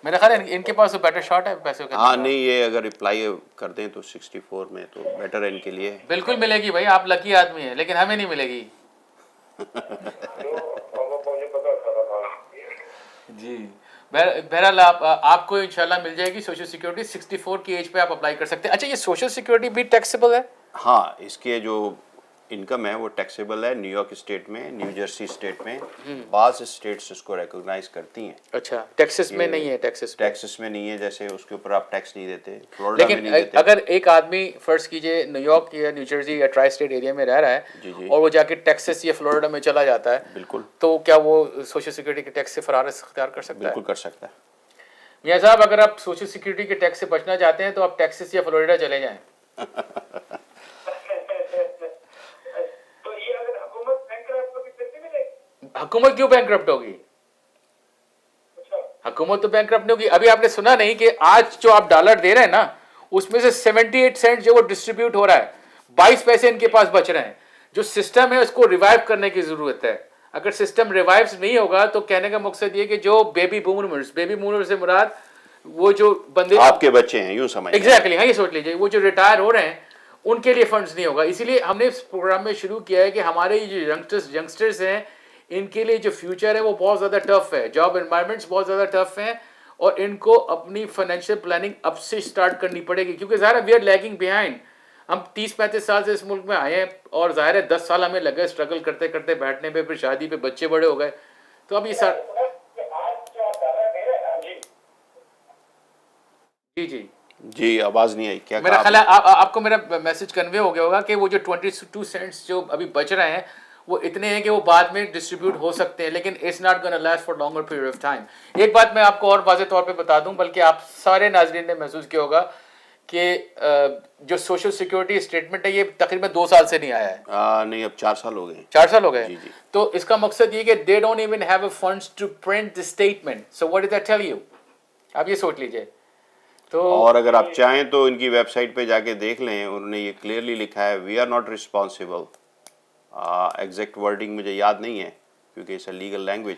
میرا خیال ہے ان کے پاس بیٹر شاٹ ہے پیسوں کا.
ہاں نہیں, یہ اگر اپلائی کر دیں تو 64 میں تو بیٹر ہے ان کے لیے.
بالکل ملے گی بھائی, آپ لکی آدمی ہیں, لیکن ہمیں نہیں ملے گی. جی, بہرحال آپ کو انشاءاللہ مل جائے گی سوشل سیکورٹی. 64 کی ایج پہ آپ اپلائی کر سکتے ہیں. اچھا, یہ سوشل سیکورٹی بھی ٹیکسیبل ہے؟
ہاں, اس کے جو انکم ہے وہ ٹیکسیبل ہے. نیو یارک اسٹیٹ میں, نیو جرسی اسٹیٹ میں, بعض اسٹیٹس اس کو ریکگنائز کرتی ہیں.
اچھا, ٹیکسس میں نہیں ہے؟
ٹیکسس میں نہیں ہے, جیسے اس کے اوپر آپ ٹیکس نہیں دیتے, فلوریڈا میں
لیکن
نہیں دیتے.
اگر ایک آدمی فرض کیجئے نیو یارک یا نیو جرسی یا ٹرائی اسٹیٹ ایریا میں رہ رہا ہے,
جی جی,
اور وہ جا کے ٹیکسس یا فلوریڈا میں چلا جاتا ہے,
بالکل
تو کیا وہ سوشل سیکورٹی کے ٹیکس سے فرارت اختیار کر سکتا ہے؟
بالکل کر سکتا ہے.
میاں صاحب, اگر آپ سوشل سیکورٹی کے ٹیکس سے بچنا چاہتے ہیں تو آپ ٹیکسس یا فلوریڈا چلے جائیں. حکومت کیوں بینکرپٹ ہوگی؟ حکومت تو بینکرپٹ نہیں ہوگی. ابھی آپ نے سنا نہیں کہ آج جو آپ ڈالر دے رہے ہیں نا, اس میں سے 78 سینٹ جو وہ ڈسٹریبیوٹ ہو رہا ہے, 22 پیسے ان کے پاس بچ رہے ہیں. جو سسٹم ہے اس کو ریوائیو کرنے کی ضرورت ہے. اگر سسٹم ریوائیو نہیں ہوگا تو کہنے کا مقصد یہ کہ جو بیبی بومر سے مراد وہ جو بندے
آپ کے بچے ہیں, یوں سمجھ.
ایگزیکٹلی, ہاں, یہ سوچ لیجیے, وہ جو ریٹائر ہو رہے ہیں ان کے لیے فنڈز نہیں ہوگا. اسی لیے ہم نے اس پروگرام میں شروع کیا ہے کہ ہمارے جو ینگسٹرز ہیں ان کے لیے جو فیوچر ہے وہ بہت زیادہ ٹف ہے. جاب انوائرمنٹس بہت زیادہ ٹف ہیں, اور ان کو اپنی فائنینشیل پلاننگ اب سے اسٹارٹ کرنی پڑے گی, کیونکہ ظاہر ہے وی آر لیگنگ بیہائنڈ. ہم 30-35 سال سے اس ملک میں آئے ہیں, اور ظاہر ہے 10 سال ہمیں لگے اسٹرگل کرتے کرتے بیٹھنے پہ, پھر شادی پہ, بچے بڑے ہو گئے, تو اب یہ جی
جی, آواز نہیں آئی, کیا
میرا خیال ہے آپ کو میرا میسج کنوے ہو گیا ہوگا کہ وہ جو 22 سینٹس جو ابھی بچ رہے ہیں وہ اتنے ہیں کہ وہ بعد میں ڈسٹریبیوٹ ہو سکتے ہیں, لیکن it's not gonna last for longer period of time. ایک بات میں آپ کو اور واضح طور پہ بتا دوں, بلکہ آپ سارے ناظرین نے محسوس کیا ہوگا کہ جو سوشل سیکورٹی اسٹیٹمنٹ ہے یہ تقریباً 2 سال سے نہیں آیا ہے.
نہیں, اب 4 سال ہو گئے.
4 سال ہو گئے.
جی جی.
تو اس کا مقصد یہ کہ they don't even have a funds to print the statement. So what does that tell you? آپ یہ سوچ لیجئے. تو
اور اگر آپ چاہیں تو ان کی ویب سائٹ پہ جا کے دیکھ لیں, انہوں نے یہ کلیئرلی لکھا ہے, we are not responsible. Exact wording مجھے یاد نہیں ہے کیونکہ اس legal language,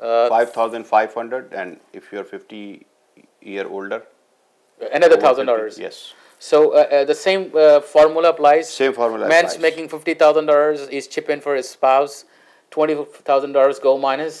5,500 and if you are 50-year older,
another $1,000.
Yes.
So the same formula applies.
Same formula
Man's
applies.
making $50,000 is chip in for his spouse. $20,000 go minus.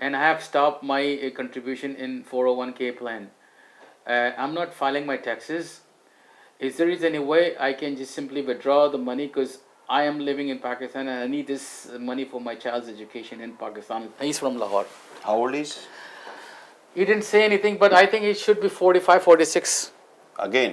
and I have stopped my contribution in 401k plan. I'm not filing my taxes. Is there is any way I can just simply withdraw the money because I am living in Pakistan and I need this money for my child's education in Pakistan. He's from Lahore.
How old is?
He didn't say anything but I think it should be 45 46.
Again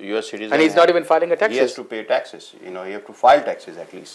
US citizen
And he's not even filing a taxes.
He has to pay taxes. You know, you have to file taxes at least.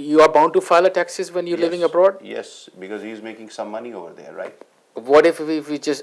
you are bound to file a taxes when you're living abroad?
Yes, because he is making some money over there, right?
What if we just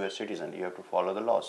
US citizen, you have to follow the laws.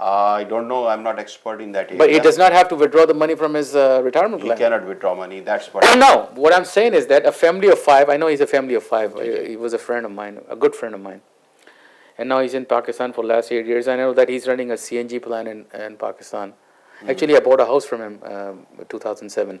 I don't know. I'm not expert in that area.
But he does not have to withdraw the money from his retirement plan.
He cannot withdraw money. That's what.
No, what I'm saying is that a family of 5. I know he's a family of 5. He was a friend of mine, a good friend of mine, and now he's in Pakistan for last 8 years. I know that he's running a CNG plan in Pakistan. Actually, I bought a house from him 2007.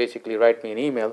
basically write me an email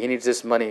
he needs this money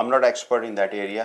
I'm not expert in that area.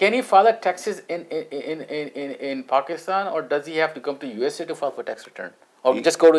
Can he file taxes in Pakistan or does he have to come to USA to file for tax return? Or just go to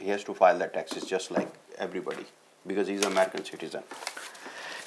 he has to file the taxes just like everybody because he is an American citizen.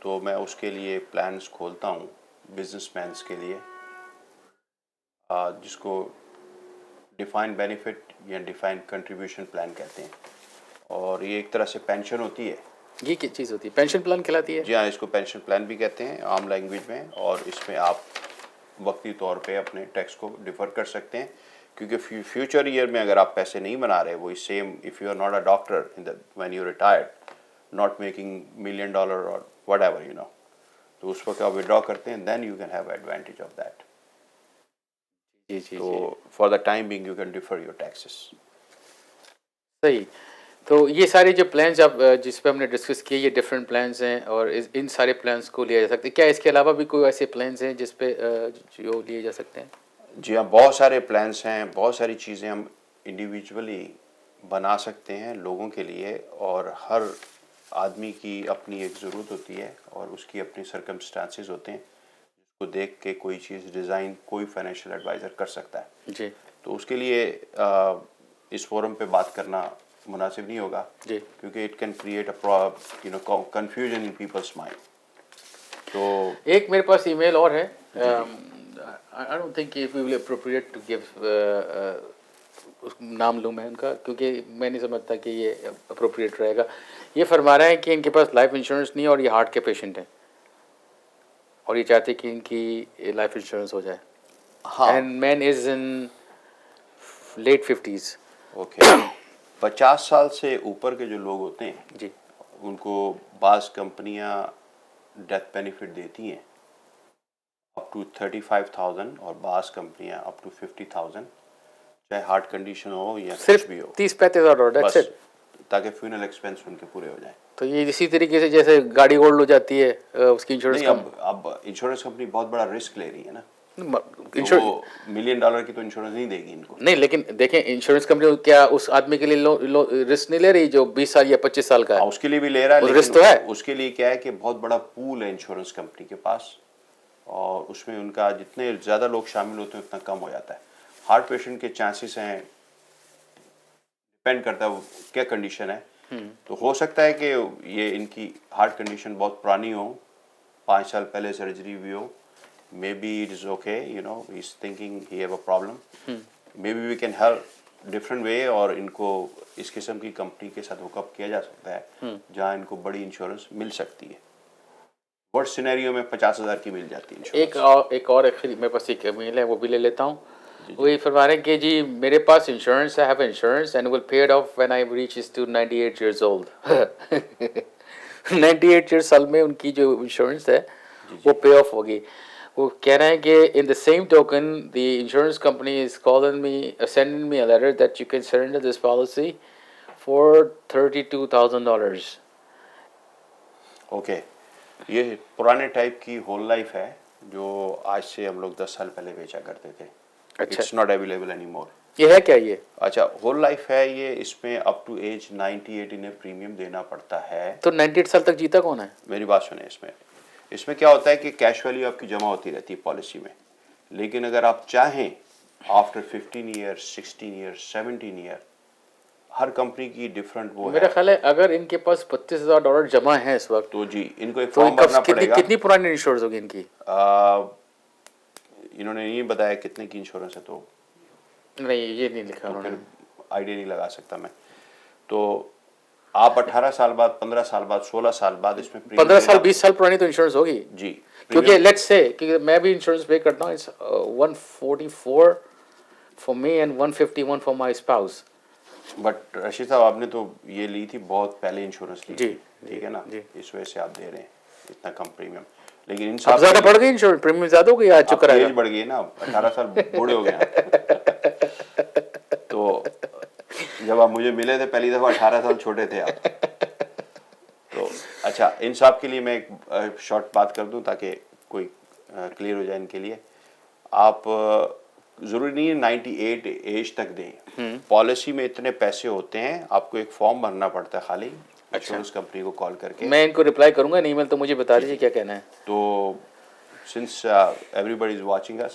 تو میں اس کے لیے plans کھولتا ہوں business means کے لیے، جس کو ڈیفائنڈ بینیفٹ یا ڈیفائنڈ کنٹریبیوشن پلان کہتے ہیں، اور یہ ایک طرح سے پینشن ہوتی ہے.
یہ کیا چیز ہوتی ہے؟ پینشن پلان کہلاتی ہے؟
جی ہاں، اس کو پینشن پلان بھی کہتے ہیں عام لینگویج میں، اور اس میں آپ وقتی طور پہ اپنے ٹیکس کو ڈیفر کر سکتے ہیں، کیونکہ فیوچر ایئر میں اگر آپ پیسے نہیں بنا رہے، وہی same if you are not a doctor when you retired not making $1 million اور وٹ ایور یو نو، تو اس وقت آپ ودرا کرتے ہیں، then you can have advantage of that.
جی جی
تو for the time being you can defer your taxes.
صحیح. تو یہ سارے جو پلانس آپ جس پہ ہم نے ڈسکس کیے، یہ ڈفرینٹ پلانس ہیں اور ان سارے پلانس کو لیا جا سکتا ہے. کیا اس کے علاوہ بھی کوئی ایسے پلانس ہیں جس پہ جو لیے جا سکتے ہیں؟
جی ہاں، بہت سارے پلانس ہیں، بہت ساری چیزیں ہم انڈیویجولی بنا سکتے ہیں لوگوں کے لیے، اور ہر آدمی کی اپنی ایک ضرورت ہوتی ہے اور اس کی اپنی سرکمسٹانسز ہوتے ہیں، جس کو دیکھ کے کوئی چیز ڈیزائن کوئی فائنینشیل ایڈوائزر کر سکتا ہے.
جی
تو اس کے لیے اس فورم پہ بات کرنا مناسب نہیں ہوگا،
جی.
کیونکہ it can create a confusion in people's mind. تو
ایک میرے پاس ای میل اور ہے. I don't think it will be appropriate to give نام لوں میں ان کا، کیونکہ میں نہیں سمجھتا کہ یہ اپروپریٹ رہے گا. یہ فرما رہے ہیں کہ ان کے پاس لائف انشورنس نہیں ہے اور یہ ہارٹ کے پیشنٹ ہیں، اور یہ چاہتے کہ ان کی لائف انشورنس ہو جائے.
ہاں،
and man is in late 50s.
Okay. 50 سال سے اوپر کے جو لوگ ہوتے ہیں
جی
ان کو بعض کمپنیاں ڈیتھ بینیفٹ دیتی ہیں اپ ٹو 35,000 اور بعض کمپنیاں اپ ٹو 50,000، چاہے ہارٹ کنڈیشن ہو یا
صرف
کچھ بھی ہو،
30-35,000
بس
$.
تاکہ فیونل ایکسپینس ان کے پورے ہو جائیں.
تو یہ اسی طریقے سے جیسے گاڑی گولڈ ہو جاتی ہے اس کی انشورنس
نہیں،
کم.
اب انشورنس کمپنی بہت بڑا رسک لے رہی ہے نا، تو
انشورنس
وہ $1 million کی تو انشورنس نہیں دے گی ان کو.
نہیں، لیکن دیکھیں انشورنس کمپنی کیا اس آدمی کے لیے رسک نہیں لے رہی جو 20 سال یا 25 سال کا ہے؟
اس کے لیے بھی لے رہا ہے،
وہ
لیکن
رسک تو ہے.
اس کے لیے کیا ہے کہ بہت بڑا پول ہے انشورنس کمپنی کے پاس، اور اس میں ان کا جتنے زیادہ لوگ شامل ہوتے ہیں اتنا کم ہو جاتا ہے. ہارٹ پیشنٹ کے چانسز ہیں، ڈپینڈ کرتا ہے وہ کیا کنڈیشن ہے. تو ہو سکتا ہے کہ یہ ان کی ہارٹ کنڈیشن بہت پرانی ہو، 5 سال پہلے سرجری ہوئی ہو. Maybe it is okay, you know he is thinking he have a problem, maybe we can help different way, اور ان کو اس قسم کی کمپنی کے ساتھ ہوک اپ کیا جا سکتا ہے جہاں ان کو بڑی انشورنس مل سکتی ہے. ورسٹ سینیریو میں 50,000 کی مل جاتی ہے انشورنس.
ایک اور میرے پاس ایک میل ہے، وہ بھی لے لیتا ہوں. وہی فرما رہے ہیں کہ جی میرے پاس انشورنس ہے، have insurance and will pay it off when I reaches to 98 years old. 98 years سال میں ان کی جو انشورنس ہے وہ پے آف ہوگی. وہ کہہ رہے ہیں کہ in the same token the insurance company is calling me sending me a letter that you can surrender this policy for $32,000.
Okay, یہ پرانے ٹائپ کی ہول لائف ہے جو آج سے ہم لوگ 10 سال پہلے بیچا کرتے تھے.
اچھا،
it's not available any more.
یہ ہے کیا یہ؟
اچھا، ہول لائف ہے یہ، اس میں اپ ٹو ایج 98 انہیں پریمیم دینا پڑتا ہے.
تو 98 سال تک جیتا کون ہے؟
میری بات سنیں، اس میں کیا ہوتا ہے کہ کیش ویلیو آپ کی جمع ہوتی رہتی ہے پالیسی میں، لیکن اگر آپ چاہیں آفٹر 15 ایئر 16 ایئر 17 ایئر، ہر کمپنی کی ڈفرینٹ وہ ہے.
میرا خیال ہے اگر ان کے پاس $32,000 جمع ہیں اس وقت،
تو جی ان کو ایک
تو
فارم بھرنا پڑے گا.
کتنی پرانی انشورنس ہوگی ان کی؟
انہوں نے نہیں بتایا کتنے کی انشورنس ہے، تو
نہیں یہ نہیں لکھا
تو
انہوں
پھر
نے.
آئیڈیا نہیں لگا سکتا میں. تو آپ 18 سال بعد، 15 سال بعد، 16 سال بعد اس میں
15 سال 20 سال پرانی تو انشورنس ہوگی.
جی،
کیونکہ لیٹس سے کہ میں بھی انشورنس پے کرتا ہوں، it's 144 for me and 151 for my spouse.
But Rashid sahib آپ نے تو یہ لی تھی بہت پہلے انشورنس لی
جی،
تھی، ٹھیک ہے نا،
جی.
اس وجہ سے آپ دے رہے ہیں اتنا کم پریمیم. لیکن ان
اب
صاحب
زیادہ بڑھ گئی انشورنس پریمیم، زیادہ ہو گئی آج چکر آئے
ایج
گا.
بڑھ گئی نا، 18 سال بوڑھے ہو گئے آپ. تو جب آپ مجھے ملے تھے پہلی دفعہ 18 سال چھوٹے تھے آپ. تو اچھا، ان صاحب کے لیے میں ایک شارٹ بات کر دوں تاکہ کوئی کلیئر ہو جائے ان کے لیے. آپ ضروری نہیں ہے 98 ایج تک دیں. پالیسی میں اتنے پیسے ہوتے ہیں، آپ کو ایک فارم بھرنا پڑتا ہے خالی انشورنس کمپنی کو کال کر کے.
میں ان کو رپلائی کروں گا ای میل، تو مجھے بتا دیجیے کیا کہنا ہے.
تو since everybody is watching us,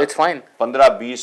it's fine.
15-20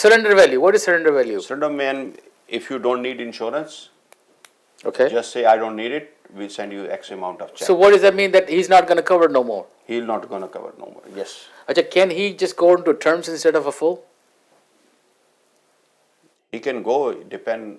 Surrender value, what is surrender value?
Surrender man, if you don't need insurance,
Okay.
just say I don't need it, we send you X amount of check.
So what does that mean, that he's not going to cover no more?
He'll not gonna cover no more. Yes.
Acha, can he just go into terms instead of a full?
He can go, depend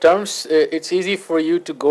terms, it's easy for you to go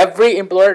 Every employer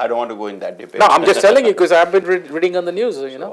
I don't want to go in that debate.
No, I'm just telling you because I've been reading on the news, you know.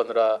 15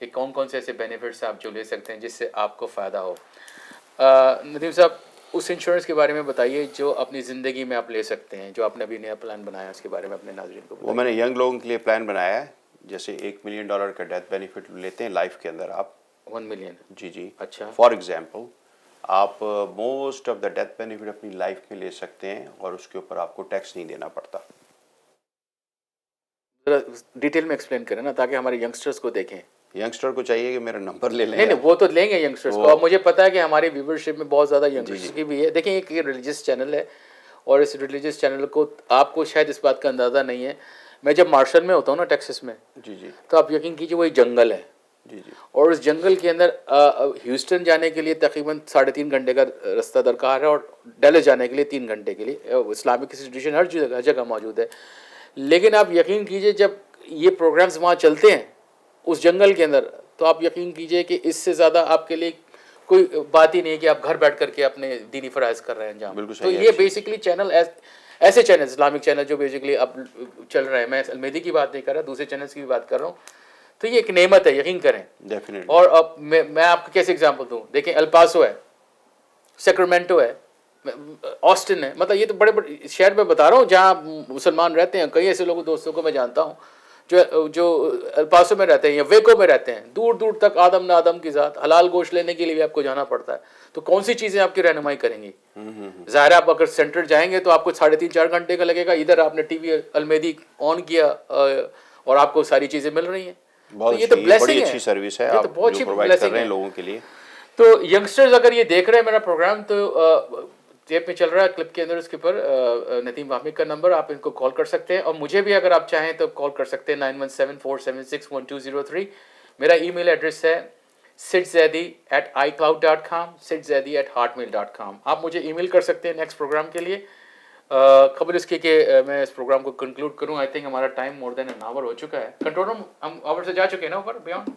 کہ کون کون سے ایسے benefits آپ جو لے سکتے ہیں جس سے آپ کو فائدہ ہو. ندیم صاحب اس انشورنس کے بارے میں بتائیے جو اپنی زندگی میں آپ لے سکتے ہیں, جو آپ نے ابھی نیا پلان بنایا اس کے بارے میں اپنے ناظرین کو
وہ میں نے ینگ لوگوں کے لیے پلان بنایا ہے, جیسے $1 ملین کا ڈیتھ بینیفٹ لیتے ہیں لائف کے اندر آپ.
1 ملین.
جی
اچھا.
فار ایگزامپل آپ most of the death benefit اپنی لائف میں لے سکتے ہیں اور اس کے اوپر آپ کو ٹیکس نہیں دینا پڑتا.
ذرا ڈیٹیل میں ایکسپلین کریں نا تاکہ ہمارے ینگسٹرز کو دیکھیں.
ینگسٹر کو چاہیے کہ میرا نمبر لے لیں.
نہیں وہ تو لیں گے ینگسٹرز کو, اور مجھے پتا ہے کہ ہماری ویورشپ میں بہت زیادہ ینگسٹرز کی بھی ہے. دیکھیں ایک یہ ریلیجیس چینل ہے اور اس ریلیجیس چینل کو آپ کو شاید اس بات کا اندازہ نہیں ہے, میں جب مارشل میں ہوتا ہوں نا ٹیکسس میں, تو آپ یقین کیجیے وہ ایک جنگل ہے. اور اس جنگل کے اندر ہیوسٹن جانے کے لیے تقریباً 3.5 گھنٹے کا رستہ درکار ہے, اور ڈیلس جانے کے لیے 3 گھنٹے کے لیے. اسلامک انسٹیٹیوشن ہر جگہ موجود ہے. لیکن آپ یقین کیجیے جب یہ پروگرامز وہاں چلتے ہیں اس جنگل کے اندر, تو آپ یقین کیجیے کہ اس سے زیادہ آپ کے لیے کوئی بات ہی نہیں ہے کہ آپ گھر بیٹھ کر کے اپنے دینی فرائض کر رہے ہیں انجام. تو یہ بیسکلی چینل ایسے چینل اسلامک چینل جو بیسکلی اب چل رہے ہیں, میں المیدی کی بات نہیں کر رہا, دوسرے چینلز کی بھی بات کر رہا ہوں, تو یہ ایک نعمت ہے یقین کریں. اور اب میں آپ کو کیسے اگزامپل دوں, دیکھیں الپاسو ہے, سیکرامنٹو ہے, آسٹن ہے, مطلب یہ تو بڑے بڑے شہر میں بتا رہا ہوں جہاں مسلمان رہتے ہیں. کئی ایسے لوگ دوستوں کو میں جانتا ہوں جو الپاسو میں رہتے ہیں یا ویکو میں رہتے ہیں. دور دور تک آدم نہ آدم کی ذات, حلال گوشت لینے کے لیے بھی آپ کو جانا پڑتا ہے. تو کون سی چیزیں آپ کی رہنمائی کریں گی؟ ظاہر آپ اگر سینٹر جائیں گے تو آپ کو 3.5-4 گھنٹے کا لگے گا. ادھر آپ نے ٹی وی المیدی آن کیا اور آپ کو ساری چیزیں مل رہی ہیں.
یہ تو بڑی اچھی سروس ہے آپ جو پرووائڈ کر رہے ہیں لوگوں کے لیے.
تو ینگسٹرز اگر یہ دیکھ رہے ہیں میرا پروگرام, تو ٹیپ میں چل رہا ہے کلپ کے اندر, اس کے اوپر ندیم واہمی کا نمبر, آپ ان کو کال کر سکتے ہیں. اور مجھے بھی اگر آپ چاہیں تو کال کر سکتے ہیں 9174761203. میرا ای میل ایڈریس ہے sidzedi@icloud.com, sidzedi@hotmail.com. آپ مجھے ای میل کر سکتے ہیں نیکسٹ پروگرام کے لیے. خبر اس کی کہ میں اس پروگرام کو کنکلوڈ کروں. آئی تھنک ہمارا time more than an hour ہو چکا ہے. کنٹرول روم ہم آور سے جا چکے ہیں نا اوپر بیانڈ.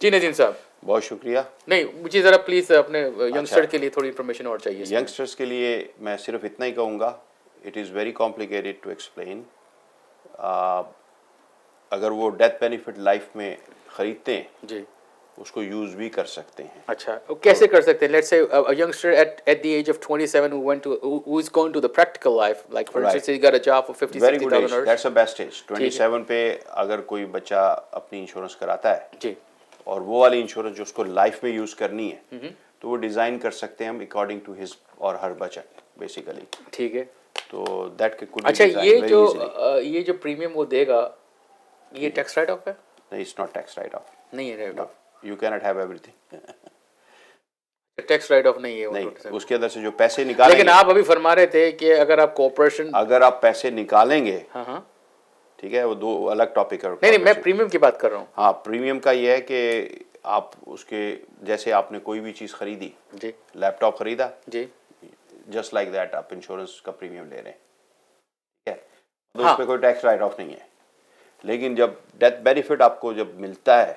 جی ندیم صاحب
بہت شکریہ.
نہیں مجھے ذرا پلیز اپنے ینگسٹر کے لیے تھوڑی انفارمیشن اور چاہیے.
ینگسٹرس کے لیے میں صرف اتنا ہی کہوں گا, it is very complicated to explain. اگر وہ ڈیتھ بینیفٹ لائف میں خریدتے ہیں
جی
اس کو یوز بھی کر سکتے ہیں.
اچھا کیسے کر سکتے ہیں؟ Let's say a youngster at the age of 27 who is going to the practical life, like for instance he got a job for 50,000-60,000.
That's the best age. 27 پہ اگر کوئی بچہ اپنی انشورنس کراتا ہے
جی,
اور وہ والی انشورنس جو اس کو لائف میں یوز کرنی ہے تو وہ ڈیزائن کر سکتے ہیں ہم according to his or Hare budget basically.
ٹھیک ہے.
تو دیٹ could be
اچھا
designed very easily.
یہ جو پریمیم وہ دے گا یہ ٹیکس رائٹ آف ہے؟
نہیں, it's not tax write off.
نہیں ہے write off.
You cannot have everything.
Tax write off نہیں ہے
نہیں, اس کے اندر سے جو پیسے نکالیں گے.
لیکن آپ ابھی فرما رہے تھے کہ اگر آپ کوآپریشن,
اگر آپ پیسے نکالیں گے,
ہاں
ٹھیک ہے, وہ دو الگ ٹاپک ہے.
نہیں میں پریمیم کی بات کر رہا ہوں.
ہاں پریمیم کا یہ ہے کہ آپ اس کے جیسے آپ نے کوئی بھی چیز خریدی,
جی
لیپ ٹاپ خریدا,
جی,
جسٹ لائک دیٹ آپ انشورنس کا پریمیم لے رہے ہیں, ٹھیک ہے, تو اس پہ کوئی ٹیکس رائٹ آف نہیں ہے. لیکن جب ڈیتھ بینیفٹ آپ کو جب ملتا ہے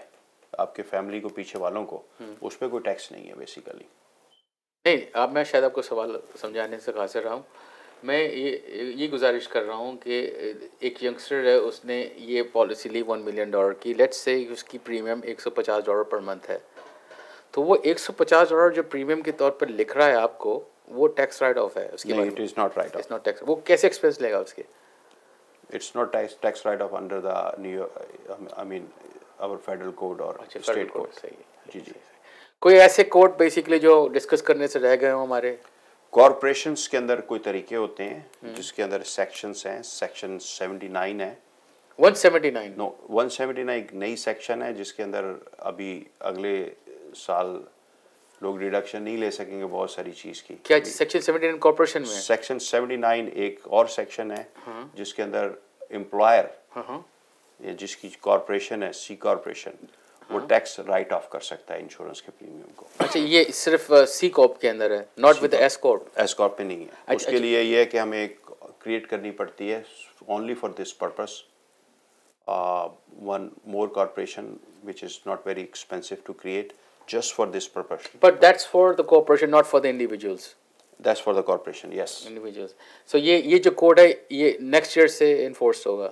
آپ کے فیملی کو پیچھے والوں کو, اس پہ کوئی ٹیکس نہیں ہے بیسیکلی.
نہیں اب میں شاید آپ کو سوال سمجھانے سے قاصر رہا ہوں. میں یہ گزارش کر رہا ہوں کہ ایک ینگسٹر ہے, اس نے یہ پالیسی لی $1 ملین کی. لیٹس سے اس کی پریمیم $150 پر منتھ ہے, تو وہ $150 جو پریمیم کے طور پر لکھ رہا ہے آپ کو, وہ ٹیکس رائٹ آف ہے اس کے بعد؟
It is not write off.
Tax. وہ کیسے ایکسپینس لے گا اس کے؟
It's not tax write off under the new I mean اور فیڈرل کوڈ اور اسٹیٹ کوڈ.
جی جی. کوئی ایسے کوڈ بیسیکلی جو ڈسکس کرنے سے رہ گئے ہوں ہمارے؟
کارپوریشنس کے اندر کوئی طریقے ہوتے ہیں جس کے اندر سیکشنز ہیں. سیکشن 79 ہے.
179
نو 179 ایک نئی سیکشن ہے جس کے اندر ابھی اگلے سال لوگ ڈیڈکشن نہیں لے سکیں گے بہت ساری چیز کی.
کیا سیکشن 79 کارپوریشن میں؟
سیکشن 79 ایک اور سیکشن ہے جس کے اندر امپلائر یا جس کی کارپوریشن ہے, سی کارپوریشن, وہ ٹیکس رائٹ آف کر سکتا ہے انشورنس کے پریمیم کو.
اچھا یہ صرف سی کارپ کے اندر ہے, not with S corp?
S corp پہ نہیں ہے. اس کے لیے یہ ہے کہ ہمیں ایک کریٹ کرنی پڑتی ہے only for this purpose, one more corporation which is not very expensive to create just for this purpose.
But that's for the corporation, not for the individuals.
That's for the corporation, yes.
Individuals. So یہ جو code ہے یہ next year سے enforce ہوگا؟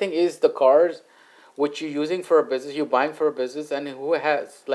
think is the cars which you're using for a business, you're buying for a business, and who has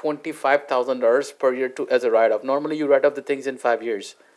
$25,000 per year to as a write off. Normally you write off the things in 5 years.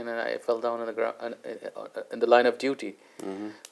and I fell down on the ground in the line of duty,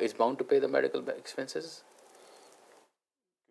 is bound to pay the medical expenses?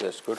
That's good.